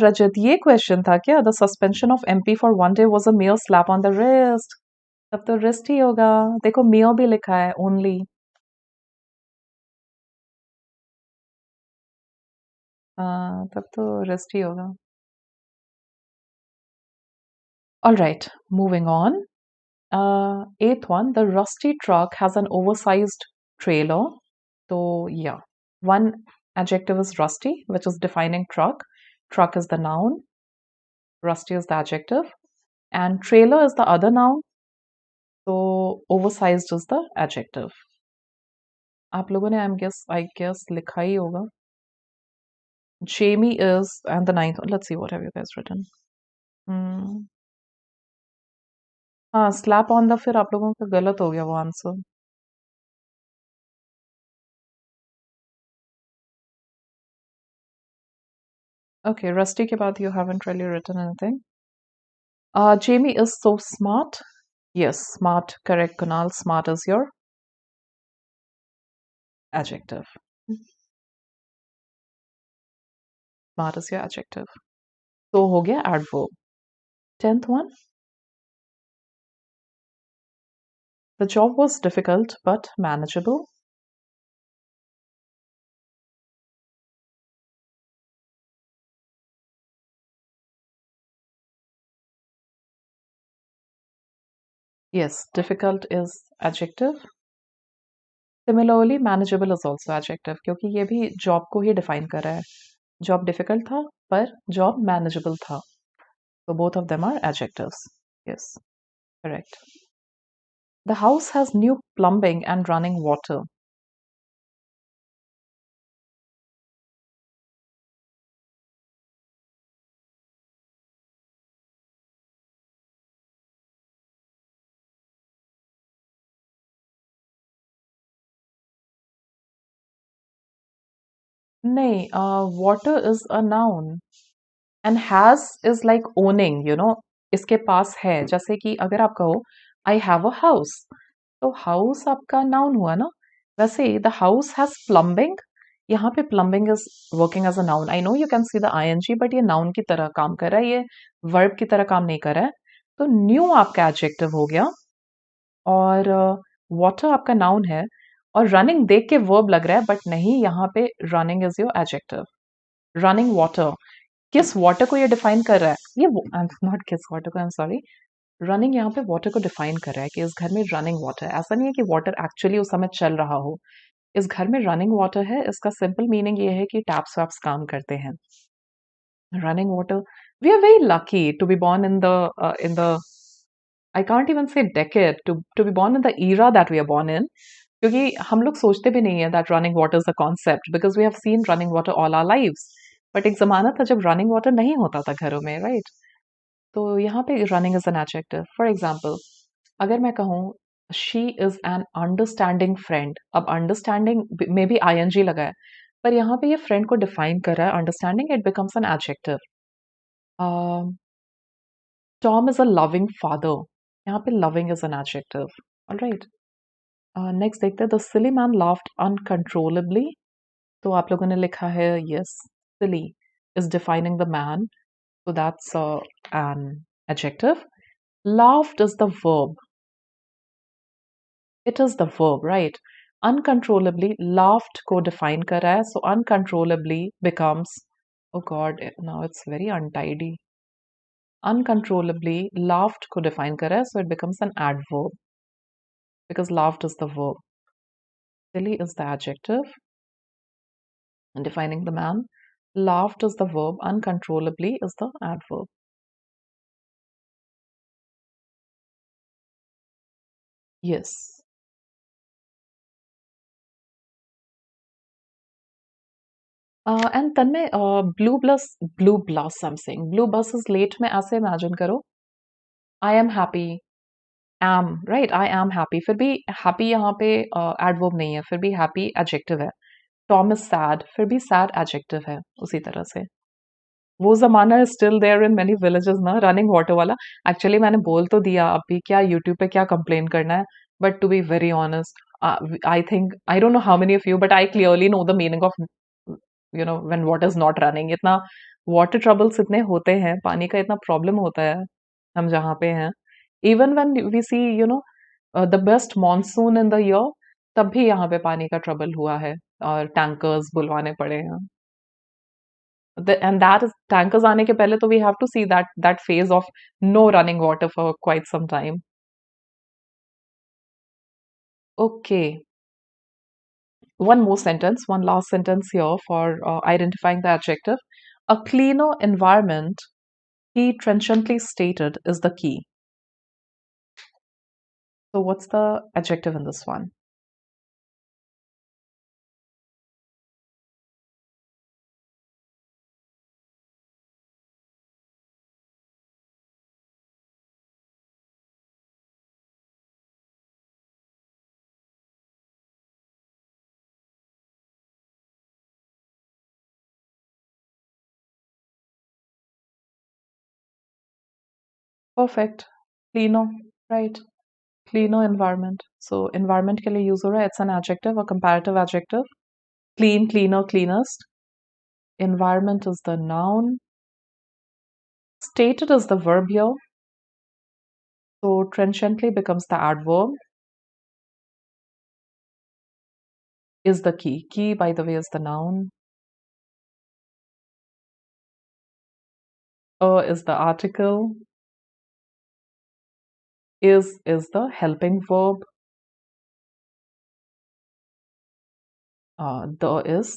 Rajat, ये question था क्या? The suspension of MP for one day was a mere slap on the wrist. तब तो wrist ही होगा। देखो, मेयर भी लिखा है ओनली। तब तो रिस्ट ही होगा। All right, moving on. Eighth one, the rusty truck has an oversized trailer. So, yeah, one adjective is rusty, which is defining truck. Truck is the noun, rusty is the adjective, and trailer is the other noun. So, oversized is the adjective. आप लोगों ने I guess लिखा ही होगा. Jamie is, and the ninth one. Let's see, what have you guys written? Hmm. हाँ, slap on the, फिर आप लोगों का गलत हो गया वो आंसर. Okay, rusty के बाद you haven't really written anything. Jamie is so smart. Yes, smart, correct, Kunal. Smart is your adjective. Smart is your adjective. So हो गया adverb. 10th one. The job was difficult but manageable. Yes, difficult is adjective. Similarly, manageable is also adjective क्योंकि ये भी job को ही define कर रहा है. Job difficult था पर job manageable था. So both of them are adjectives. Yes, correct. The house has new plumbing and running water. नहीं, water is a noun. And has is like owning, इसके पास है। जैसे कि अगर आप कहो आई हैव अ हाउस, तो हाउस आपका नाउन हुआ ना। वैसे द हाउस हैज प्लम्बिंग, यहाँ पे plumbing is working as a noun. I know you can see the ING, but ये नाउन की तरह काम कर रहा है, ये वर्ब की तरह काम नहीं कर रहा है। तो न्यू आपका एडजेक्टिव हो गया, और वाटर आपका नाउन है, और रनिंग देख के वर्ब लग रहा है, बट नहीं, यहाँ पे running is your adjective. Running water, किस वाटर को ये डिफाइन कर रहा है? ये नॉट किस वाटर को, आई एम सॉरी। रनिंग यहाँ पे वाटर को डिफाइन कर रहा है कि इस घर में रनिंग वाटर है। ऐसा नहीं है कि वाटर एक्चुअली उस समय चल रहा हो। इस घर में रनिंग वाटर है, इसका सिंपल मीनिंग ये है कि टैप्स वैप्स काम करते हैं। Running water, we are very lucky to be born in the I can't even say decade, to be born in the era that we are born in, क्योंकि हम लोग सोचते भी नहीं है that running water is a concept, because we have seen running water all our lives. But एक जमाना था जब रनिंग वाटर नहीं होता था घरों में, राइट? तो यहाँ पे running is an adjective. For example, अगर मैं कहूँ she is an understanding friend, अब अंडरस्टैंडिंग में भी आईएनजी लगा है, पर यहाँ पे ये फ्रेंड को डिफाइन कर रहा है, understanding, it becomes an adjective. Tom is a loving father, यहाँ पे loving is an adjective. Alright, next देखते हैं, the silly man laughed uncontrollably. तो आप लोगों ने लिखा है yes, silly is defining the man, so that's an adjective. Laughed is the verb. It is the verb, right? Uncontrollably laughed को define कर रहा है, so uncontrollably becomes, oh god, now it's very untidy. Uncontrollably laughed को define कर रहा है, so it becomes an adverb because laughed is the verb. Silly is the adjective and defining the man. Laughed is the verb. Uncontrollably is the adverb. Yes. And Tanmay blue bus I'm saying blue bus is late में ऐसे imagine करो. I am happy. Am right. I am happy. फिर भी happy यहाँ पे adverb नहीं है. फिर भी happy adjective है. Tom is sad. फिर भी sad adjective है. उसी तरह से. वो ज़माना is still there in many villages ना running water वाला. Actually मैंने बोल तो दिया अभी क्या YouTube पे क्या complain करना है. But to be very honest, I think I don't know how many of you, but I clearly know the meaning of when water is not running. इतना water troubles इतने होते हैं, पानी का इतना problem होता है हम जहाँ पे हैं. Even when we see the best monsoon in the year, तब भी यहाँ पे पानी का trouble हुआ है और tankers बुलवाने पड़े हैं. And that is tankers आने के पहले तो we have to see that phase of no running water for quite some time. Okay, one more sentence, one last sentence here for identifying the adjective. A cleaner environment, he trenchantly stated, is the key. So what's the adjective in this one? Perfect. Cleaner, right? Cleaner environment. So environment के लिए use हो रहा है. It's an adjective, a comparative adjective. Clean, cleaner, cleanest. Environment is the noun. Stated is the verb here. So trenchantly becomes the adverb. Is the key. Key, by the way, is the noun. Is the article. Is the helping verb. The is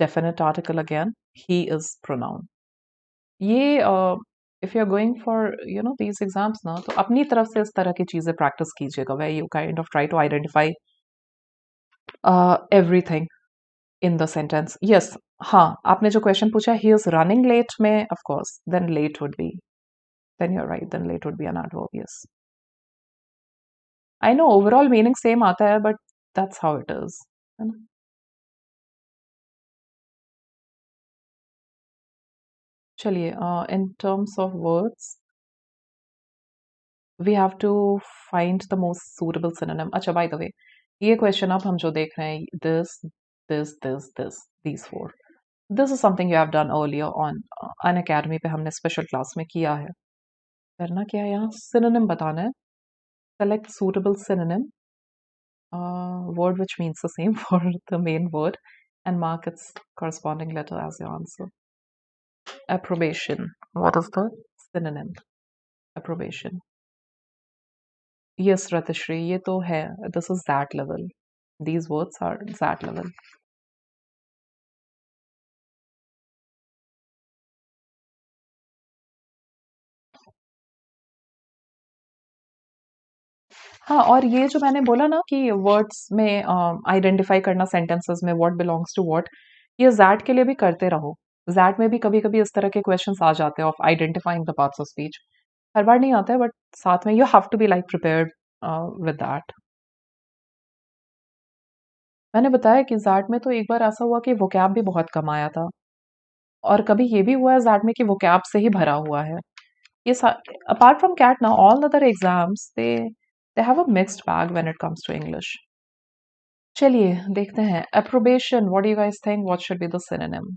definite article again. He is pronoun. ये if you're going for these exams ना तो अपनी तरफ से इस तरह की चीजें practice कीजिएगा where you kind of try to identify everything in the sentence. Yes, हाँ आपने जो question पूछा he is running late में of course then late would be, then you're right, then late would be an adverb. Yes, I know overall meaning same आता है but that's how it is, है ना? चलिए in terms of words we have to find the most suitable synonym. अच्छा by the way ये question अब हम जो देख रहे हैं this these four, this is something you have done earlier on Unacademy पे हमने special class में किया है. करना क्या है यहाँ synonym बताना है. Select suitable synonym, word which means the same for the main word and mark its corresponding letter as your answer. Approbation. What is the synonym? Approbation. Yes, Ratishri, ये तो है. This is that level. These words are that level. हाँ और ये जो मैंने बोला ना कि वर्ड्स में आइडेंटिफाई करना सेंटेंसेस में व्हाट बिलोंग्स टू व्हाट, ये ज़ैट के लिए भी करते रहो. ज़ैट में भी कभी कभी इस तरह के क्वेश्चंस आ जाते हैं of identifying the parts of speech. हर बार नहीं आता है बट साथ में you have to be like prepared with that. मैंने बताया कि ज़ैट में तो एक बार ऐसा हुआ कि वोकैब भी बहुत कम आया था और कभी ये भी हुआ है ज़ैट में कि वोकैब से ही भरा हुआ है. ये apart from CAT now all other exams they have a mixed bag when it comes to English. चलिए देखते हैं approbation. What do you guys think? What should be the synonym?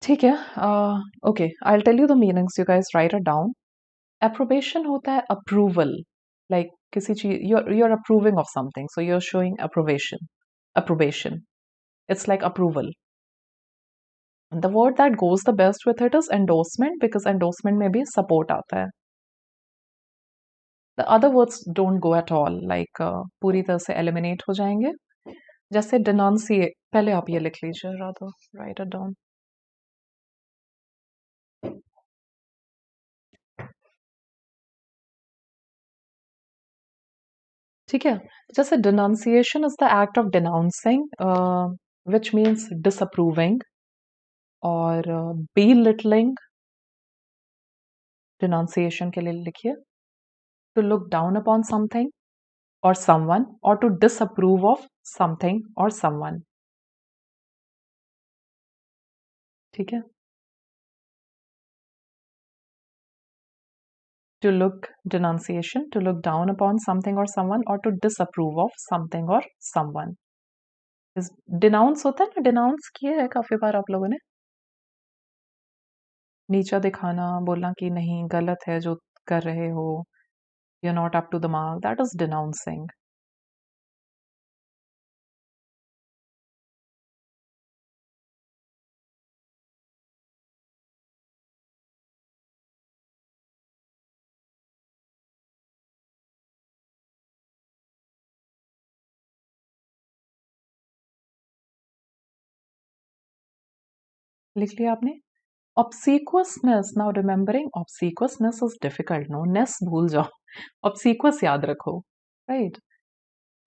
ठीक है. Okay, I'll tell you the meanings. You guys write it down. Approbation होता है approval. Like किसी चीज you're approving of something, so you're showing approbation. Approbation. It's like approval. The word that goes the best with it is endorsement because endorsement में भी support आता है. The other words don't go at all. Like पूरी तरह से eliminate हो जाएंगे. जैसे denunciate. पहले आप ये लिख लीजिए rather. Write it down. ठीक है. जैसे denunciation is the act of denouncing, which means disapproving, और belittling. denunciation के लिए लिखिए to look down upon something or someone, or to disapprove of something or someone. ठीक है. To look, denunciation, to look down upon something or someone, or to disapprove of something or someone. इस denounce होता है ना, denounce किया है काफी बार आप लोगों ने. नीचा दिखाना, बोलना कि नहीं गलत है जो कर रहे हो, you're not up to the mark. That is denouncing. लिख लिया आपने. Obsequiousness. Now remembering obsequiousness is difficult. No, ness भूल जाओ. Obsequious याद रखो. Right.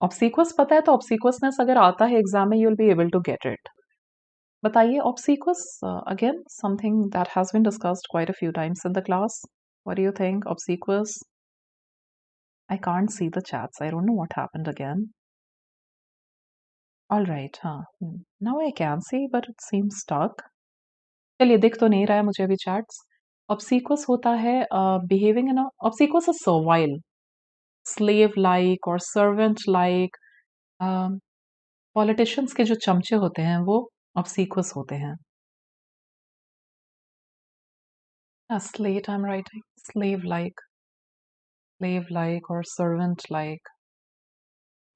Obsequious पता है तो obsequiousness अगर आता है एग्जाम में you'll be able to get it. बताइए obsequious, again something that has been discussed quite a few times in the class. What do you think? Obsequious. I can't see the chats. I don't know what happened again. All right. हाँ. Now I can see, but it seems stuck. चलिए दिख तो नहीं रहा है मुझे अभी chats. Obsequious होता है behaving in a obsequious is servile, slave like or servant like. Politicians के जो चमचे होते हैं वो obsequious होते हैं. Slate I'm writing slave like or servant like.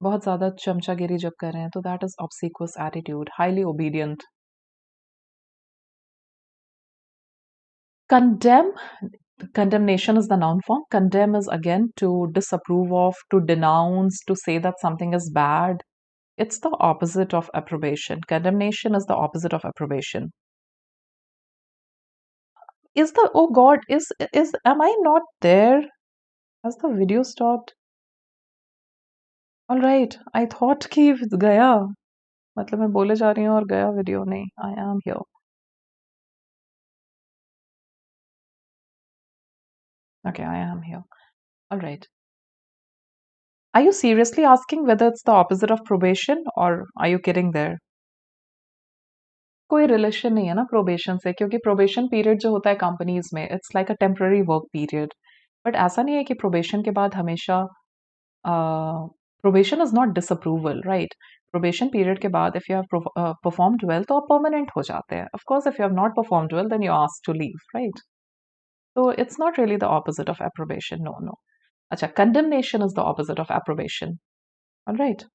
बहुत ज़्यादा चमचागिरी जब कर रहे हैं तो that is obsequious attitude, highly obedient. Condemn. Condemnation is the noun form. Condemn is again to disapprove of, to denounce, to say that something is bad. It's the opposite of approbation. Condemnation is the opposite of approbation. Is the, oh God, am I not there? Has the video stopped? All right, I thought कि गया. मतलब मैं बोले जा रही हूँ और गया video नहीं. I am here. Okay, I am here. All right. Are you seriously asking whether it's the opposite of probation or are you kidding there? कोई रिलेशन नहीं है ना प्रोबेशन से, क्योंकि प्रोबेशन पीरियड जो होता है कंपनीज में it's like a temporary work period. But ऐसा नहीं है कि प्रोबेशन के बाद हमेशा probation is not disapproval, right? Probation period के बाद if you have performed well तो आप परमानेंट हो जाते हैं. Of course if you have not performed well then you asked to leave, right? So it's not really the opposite of approbation. No, no. Acha, condemnation is the opposite of approbation. All right.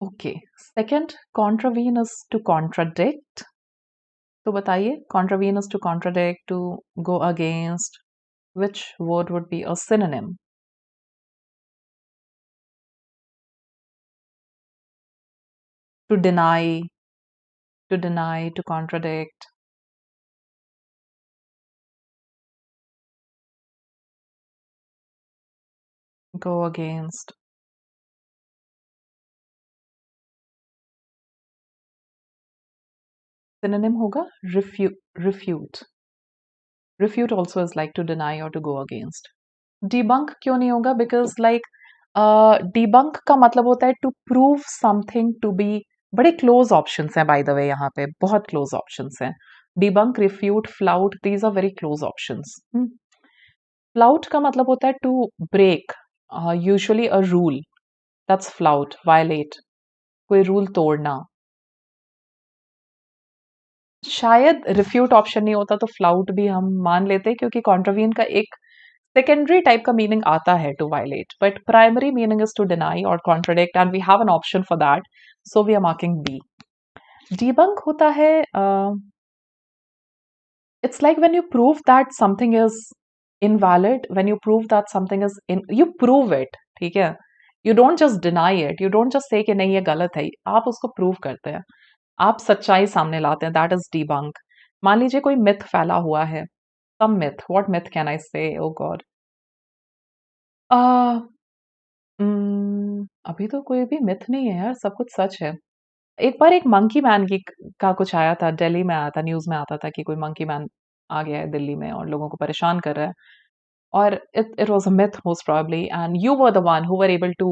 Okay. Second, contravene is to contradict. तो बताइए, contravene is to contradict, to go against. Which word would be a synonym? To deny, to contradict, go against. Synonym होगा refute. Refute also is like to deny or to go against. Debunk क्यों नहीं होगा? Because like debunk का मतलब होता है to prove something to be. बड़े close options हैं by the way, यहाँ पे बहुत close options हैं. Debunk, refute, flout, these are very close options. Flout का मतलब होता है to break, usually a rule. That's flout, violate. कोई rule तोड़ना. शायद रिफ्यूट ऑप्शन नहीं होता तो फ्लाउट भी हम मान लेते क्योंकि कॉन्ट्रावीन का एक सेकेंडरी टाइप का मीनिंग आता है to violate, but primary meaning is to deny और contradict and we have an option for that, so we are marking B. Debunk होता है, it's like when you prove that something is invalid, when you prove that something is you prove it, ठीक है? You don't just deny it, you don't just say कि नहीं ये गलत है, आप उसको प्रूव करते हैं, आप सच्चाई सामने लाते हैं, that is debunk. मान लीजिए कोई मिथ फैला हुआ है, some myth, what myth can I say? Oh God. अभी तो कोई भी मिथ नहीं है यार, सब कुछ सच है. एक बार एक मंकी मैन की का कुछ आया था, दिल्ली में आया था, न्यूज़ में आता था कि कोई मंकी मैन आ गया है दिल्ली में और लोगों को परेशान कर रहा है. और it was a myth most probably, and you were the one who were able to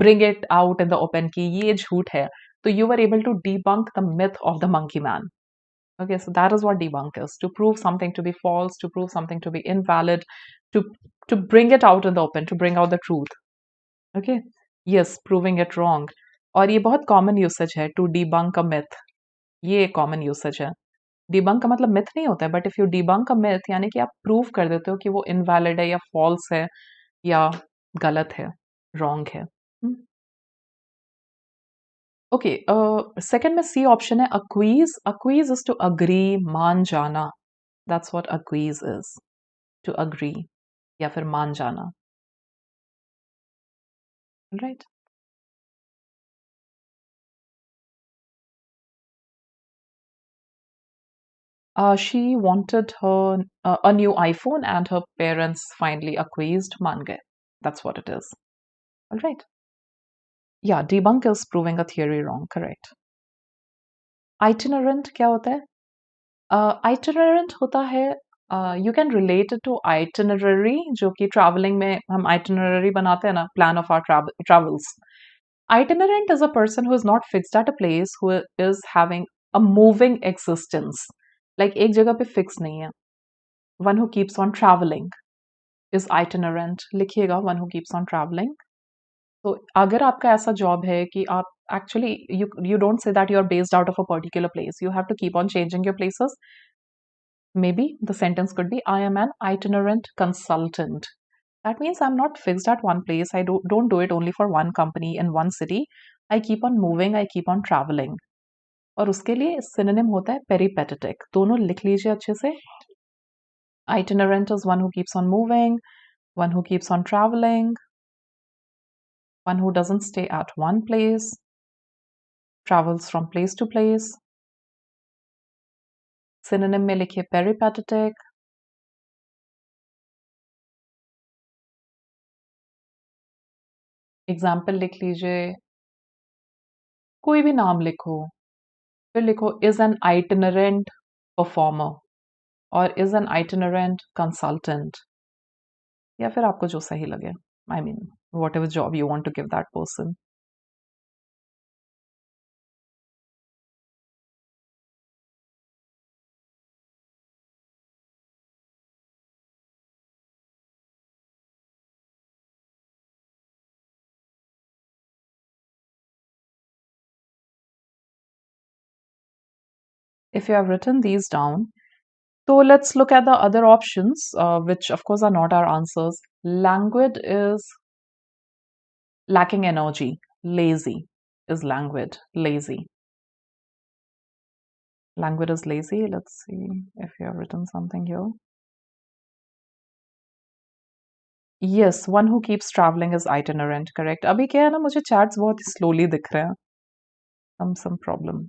bring it out in the open कि ये झूठ है. So you were able to debunk the myth of the monkey man. Okay, so that is what debunk is: to prove something to be false, to prove something to be invalid, to to bring it out in the open, to bring out the truth. Okay, yes, proving it wrong. और ये बहुत common usage है, to debunk a myth. ये common usage है. Debunk का मतलब myth नहीं होता है, but if you debunk a myth यानी कि आप प्रूव कर देते हो कि वो इनवैलिड है या फॉल्स है या गलत है, रॉन्ग है. ओके, सेकंड में सी ऑप्शन है acquiesce. Acquiesce is to agree, मान जाना. That's what acquiesce is, to agree या फिर मान जाना, right? She wanted her a new iPhone and her parents finally acquiesced, मान गए. That's what it is. All right. Yeah, debunk is proving a theory wrong. Correct. Itinerant क्या होता है? Itinerant होता है, you can relate it to itinerary, जो कि traveling में हम itinerary बनाते हैं ना, plan of our travels. Itinerant is a person who is not fixed at a place, who is having a moving existence. Like एक जगह पे fix नहीं है. One who keeps on traveling is itinerant. लिखिएगा, one who keeps on traveling. तो अगर आपका ऐसा जॉब है कि आप actually you don't say that you are based out of a particular place, you have to keep on changing your places. Maybe the sentence could be, I am an itinerant consultant. That means I'm not fixed at one place. I don't do it only for one company in one city. I keep on moving, I keep on traveling. और उसके लिए synonym होता है peripatetic. दोनों लिख लीजिए अच्छे से. Itinerant is one who keeps on moving, one who keeps on traveling, one who doesn't stay at one place, travels from place to place. Synonym में लिखिए peripatetic. एग्जाम्पल लिख लीजिए, कोई भी नाम लिखो, फिर लिखो is an itinerant performer और is an itinerant consultant, या फिर आपको जो सही लगे. I mean, whatever job you want to give that person. if you have written these down, so let's look at the other options, which of course are not our answers. Languid is lacking energy. Lazy is languid. Lazy. Languid is lazy. Let's see if you have written something here. Yes, one who keeps traveling is itinerant. Correct. अभी क्या है ना, मुझे chats बहुत slowly दिख रहे हैं. Some problem.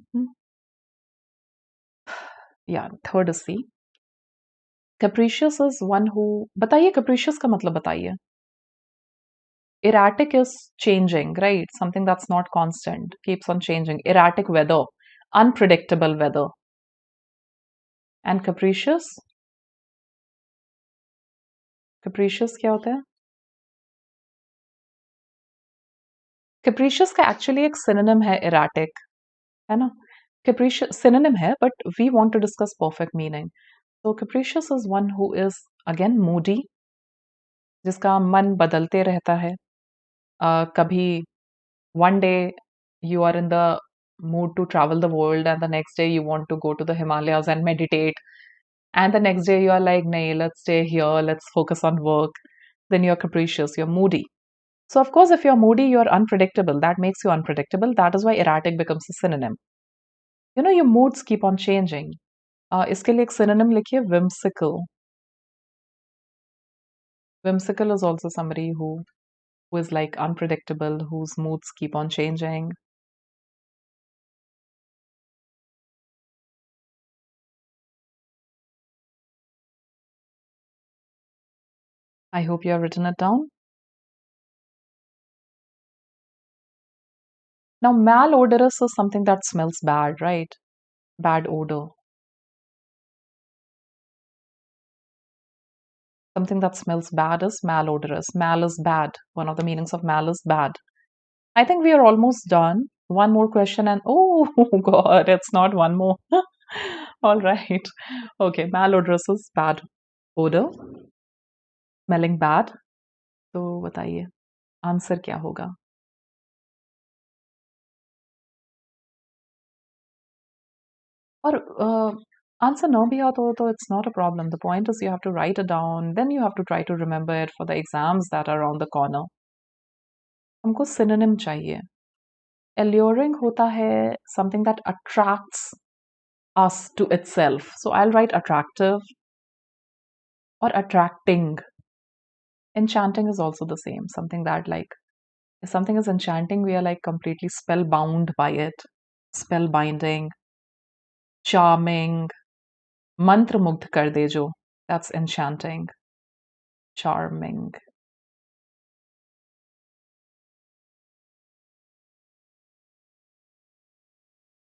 Yeah, third is C. Capricious is one who. बताइए capricious का मतलब बताइए. Erratic is changing, right? Something that's not constant, keeps on changing. Erratic weather, unpredictable weather. And capricious? Capricious क्या होता है? Capricious का actually एक synonym है erratic, है ना? Capricious synonym है, but we want to discuss perfect meaning. So capricious is one who is again moody, जिसका मन बदलते रहता है. कभी one day you are in the mood to travel the world and the next day you want to go to the Himalayas and meditate, and the next day you are like, nay, let's stay here, let's focus on work. Then you're capricious, you're moody. So of course if you're moody, you're unpredictable. That makes you unpredictable. That is why erratic becomes a synonym. You know, your moods keep on changing. इसके लिए एक synonym लिखिए, whimsical. Whimsical is also somebody who is like unpredictable, whose moods keep on changing. I hope you have written it down. Now, malodorous is something that smells bad, right? Bad odor. Something that smells bad is malodorous. Mal is bad. One of the meanings of mal is bad. I think we are almost done. One more question and oh god, it's not one more. All right. Okay, malodorous is bad odor. Smelling bad. तो बताइए answer क्या होगा? और answer ना भी आता हो तो it's not a problem. The point is you have to write it down. Then you have to try to remember it for the exams that are around the corner. हमको synonym चाहिए. Alluring होता है something that attracts us to itself. So I'll write attractive or attracting. Enchanting is also the same. Something that like if something is enchanting, we are like completely spellbound by it. Spellbinding, charming, मंत्र मुग्ध कर दे जो. That's enchanting. Charming.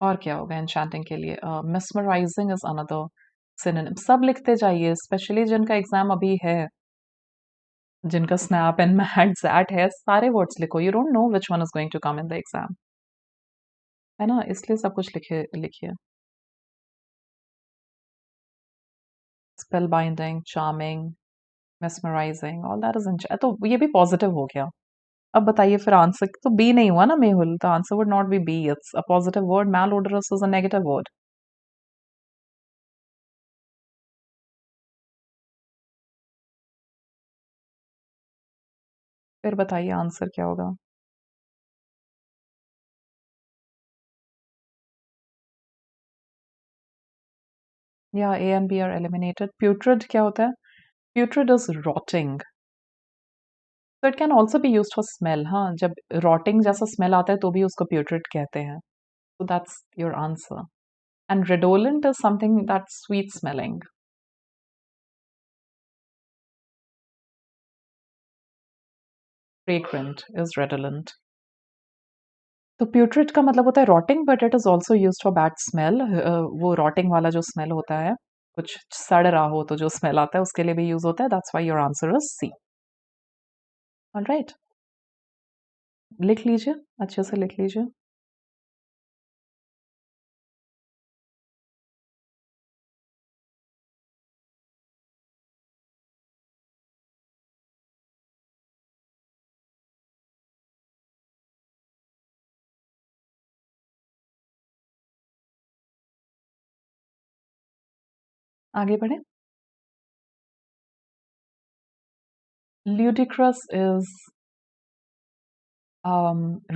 और क्या होगा enchanting के लिए? Mesmerizing is another synonym. सब लिखते जाइए, especially जिनका एग्जाम अभी है, जिनका snap and mat zat है, सारे words लिखो. You don't know which one is going to come in the exam. है ना, इसलिए सब कुछ लिखिए. Spellbinding, charming, mesmerizing, all that is तो ये भी positive हो गया. अब बताइए फिर आंसर तो बी नहीं हुआ ना Mehul. The answer would not be B. It's a positive word. Malodorous is a negative word. फिर बताइए आंसर क्या होगा? Yeah, A and B are eliminated. Putrid क्या होता है? Putrid is rotting. So it can also be used for smell. हाँ, जब rotting जैसा smell आता है तो भी उसको putrid कहते हैं. So that's your answer. And redolent is something that's sweet smelling. Fragrant is redolent. तो putrid का मतलब होता है rotting, but it is also used for bad smell. वो rotting वाला जो smell होता है, कुछ सड़ रहा हो तो जो smell आता है उसके लिए भी use होता है. That's why your answer is C. All right. लिख लीजिए, अच्छे से लिख लीजिए. आगे बढ़े. Ludicrous is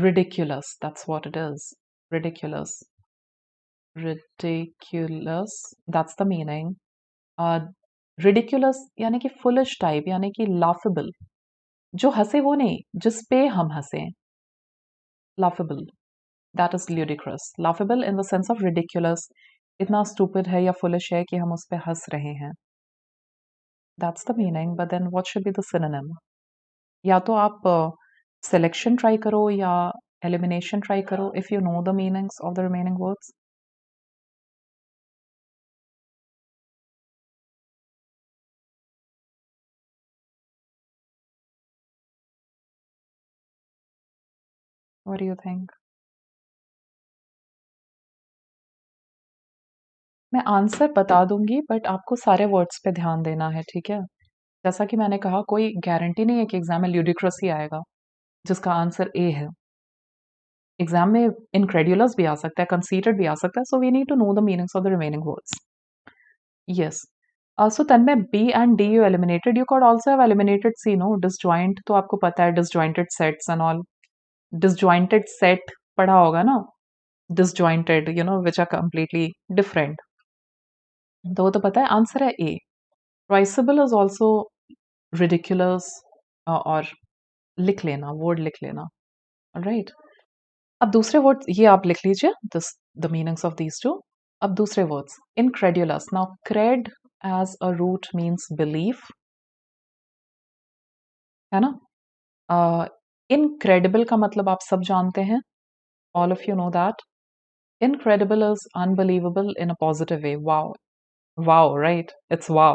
ridiculous. That's what it is. Ridiculous. Ridiculous. That's the meaning. Uh, ridiculous यानी कि foolish type यानी कि laughable. जो हंसे वो नहीं, जिस पे हम हंसे. Laughable. That is ludicrous. Laughable in the sense of ridiculous. इतना stupid है या foolish है कि हम उस पे हंस रहे हैं. That's the meaning. But then what should be the synonym? या तो आप selection try करो या elimination try करो if you know the meanings of the remaining words. What do you think? मैं आंसर बता दूंगी बट आपको सारे वर्ड्स पे ध्यान देना है, ठीक है? जैसा कि मैंने कहा, कोई गारंटी नहीं है कि एग्जाम में ल्यूडिक्रस ही आएगा जिसका आंसर ए है. एग्जाम में इनक्रेडुलस भी आ सकता है, कंसीडर्ड भी आ सकता है. So we need to know the meanings of the remaining words. Yes. So Tanmay, B and D you eliminated. You can also have eliminated C. No, disjoint तो आपको पता है, disjointed sets and all. Disjointed set पढ़ा होगा ना, disjointed, you know, which are completely different. तो वो तो पता है. आंसर है A. Risible is also ridiculous. और लिख लेना, वर्ड लिख लेना. राइट. अब दूसरे वर्ड ये आप लिख लीजिए, this the meanings of these two. अब दूसरे words. Incredulous. Now cred as a root means belief, है ना? इनक्रेडिबल का मतलब आप सब जानते हैं. All of you know that. Incredible is unbelievable in a positive way. Wow. Wow, right? It's wow.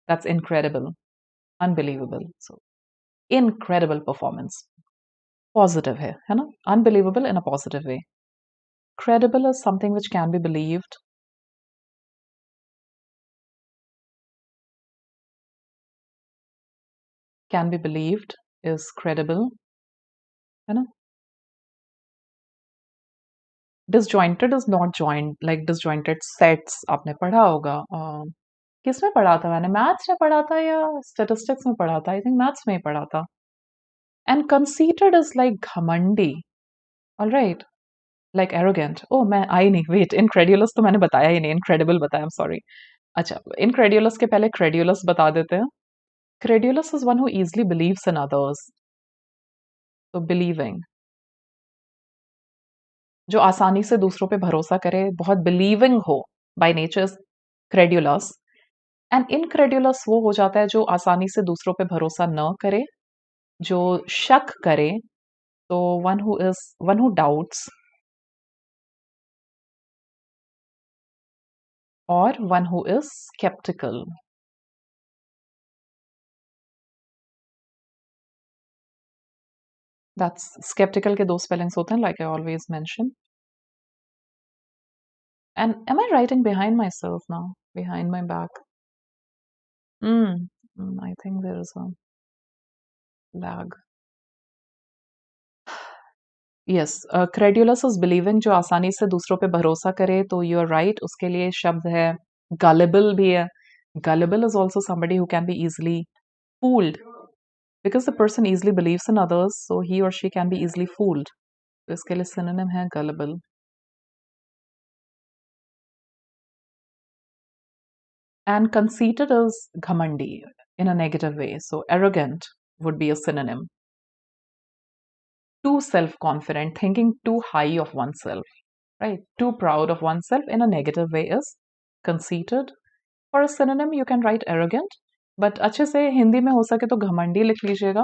That's incredible. Unbelievable. So, incredible performance. Positive है ना? Unbelievable in a positive way. Credible is something which can be believed. Can be believed is credible. है ना? Disjointed is not joined, like disjointed sets. आपने पढ़ा होगा. किसमें पढ़ा था मैंने? मैथ्स में पढ़ा था या स्टेटिस्टिक्स में पढ़ा था? आई थिंक मैथ्स में ही पढ़ा था. And conceited is like घमंडी. All right. Like arrogant. Oh, मैं आई नहीं. Wait, incredulous तो मैंने बताया ही नहीं. Incredible बताया. I'm sorry. अच्छा, incredulous के पहले credulous बता देते हैं. Credulous is one who easily believes in others. So believing. जो आसानी से दूसरों पे भरोसा करे, बहुत believing हो. By nature is credulous. And incredulous वो हो जाता है जो आसानी से दूसरों पे भरोसा न करे, जो शक करे. So one who doubts. Or one who is skeptical. That's skeptical के दो spellings होते हैं, like I always mention. And am I writing behind myself now? Behind my back? I think there is a lag. Yes, credulous is believing, जो आसानी से दूसरों पे भरोसा करे. तो you are right. उसके लिए शब्द है gullible भी है. Gullible is also somebody who can be easily fooled. Because the person easily believes in others, so he or she can be easily fooled. तो इसके लिए synonym है gullible. And conceited is ghamandi in a negative way. So arrogant would be a synonym. Too self-confident, thinking too high of oneself, right? Too proud of oneself in a negative way is conceited. For a synonym, you can write arrogant, but अच्छे से हिंदी में हो सके तो घमंडी लिख लीजिएगा.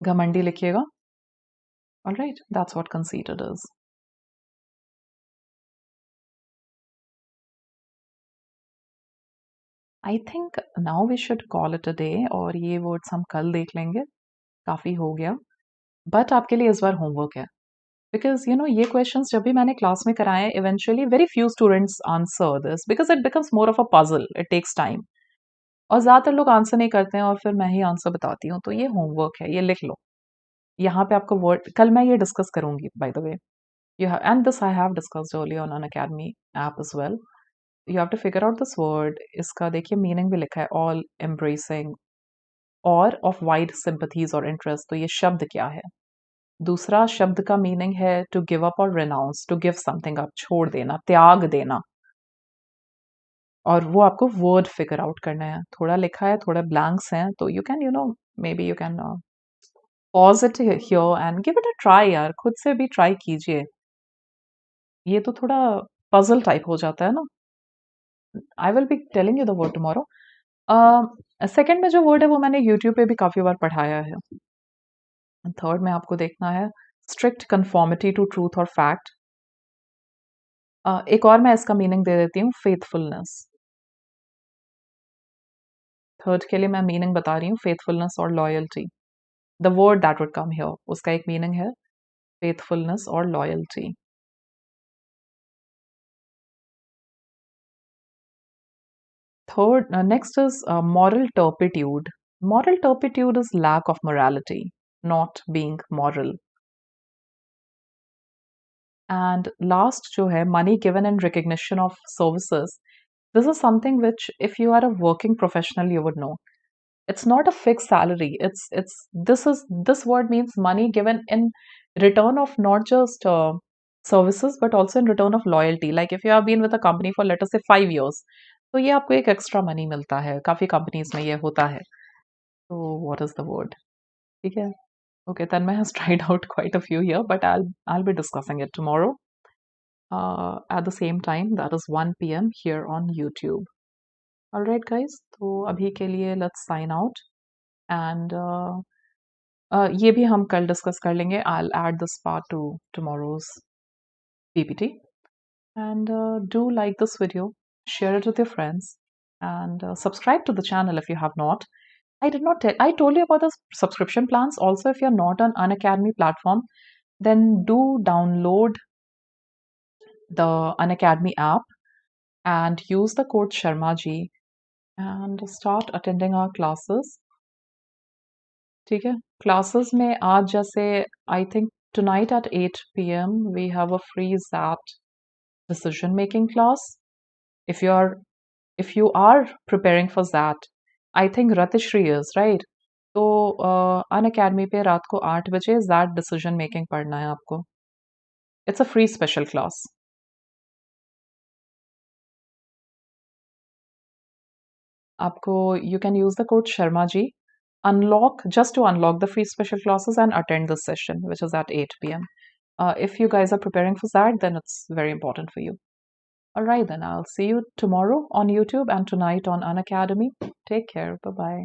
घमंडी लिखिएगा. All right, that's what conceited is. I think now we should call it a day. और ये words हम कल देख लेंगे. काफी हो गया. But आपके लिए इस बार homework है. Because you know ये questions जब भी मैंने क्लास में कराए, eventually very few students answer this because it becomes more of a puzzle. It takes time. और ज़्यादातर लोग आंसर नहीं करते हैं और फिर मैं ही आंसर बताती हूँ. तो ये होमवर्क है, ये लिख लो. यहाँ पे आपको वर्ड कल मैं ये डिस्कस करूंगी, by the way. You have, and this I have discussed earlier on Unacademy app as well. You have to figure out this word. इसका देखिए मीनिंग भी लिखा है, ऑल एम्ब्रेसिंग और ऑफ वाइड सिंपथीज और इंटरेस्ट. तो ये शब्द क्या है? दूसरा शब्द का मीनिंग है टू गिव अप और रेनाउंस, टू गिव समथिंग अप, छोड़ देना, त्याग देना. और वो आपको वर्ड फिगर आउट करना है. थोड़ा लिखा है, थोड़ा ब्लैंक्स हैं, तो you can may be you can pause it here and give it a try. यार खुद से भी ट्राई कीजिए. ये तो थोड़ा पजल टाइप हो जाता है ना. I will be telling you the word tomorrow. Second में जो वर्ड है वो मैंने यूट्यूब पे भी काफी बार पढ़ाया है. थर्ड में आपको देखना है स्ट्रिक्ट कंफॉर्मिटी टू ट्रूथ और फैक्ट. एक और मैं इसका मीनिंग दे देती हूँ, फेथफुलनेस. थर्ड के लिए मैं मीनिंग बता रही हूँ, फेथफुलनेस और loyalty. The word that would come here, उसका एक मीनिंग है फेथफुलनेस और loyalty. Third, next is moral turpitude. Moral turpitude is lack of morality, not being moral. And last जो है money given in recognition of services. This is something which if you are a working professional you would know. It's not a fixed salary. This word means money given in return of not just services but also in return of loyalty. Like if you have been with a company for let us say 5 years, तो ये आपको एक extra money मिलता है. काफी companies में ये होता है. So what is the word? ठीक है. Okay, Tanmay has tried out quite a few here, but I'll be discussing it tomorrow at the same time. That is 1 p.m. here on YouTube. All right, guys. तो अभी के लिए let's sign out and ये भी हम कल discuss कर लेंगे. I'll add this part to tomorrow's PPT. And do like this video, share it with your friends, and subscribe to the channel if you have not. I did not tell. I told you about the subscription plans. Also, if you're not on Unacademy platform, then do download the Unacademy app and use the code Sharma ji and start attending our classes. ठीक है. Classes में आज जैसे I think tonight at 8 p.m. we have a free ZAT decision making class. If you are if you are preparing for ZAT, I think Ratishri is right. तो Unacademy पे रात को 8 बजे ZAT decision making पढ़ना है आपको. It's a free special class. आपको you can use the code Sharma ji just to unlock the free special classes and attend this session, which is at 8 p.m. If you guys are preparing for that, then it's very important for you. All right, then I'll see you tomorrow on YouTube and tonight on Unacademy. Take care. Bye bye.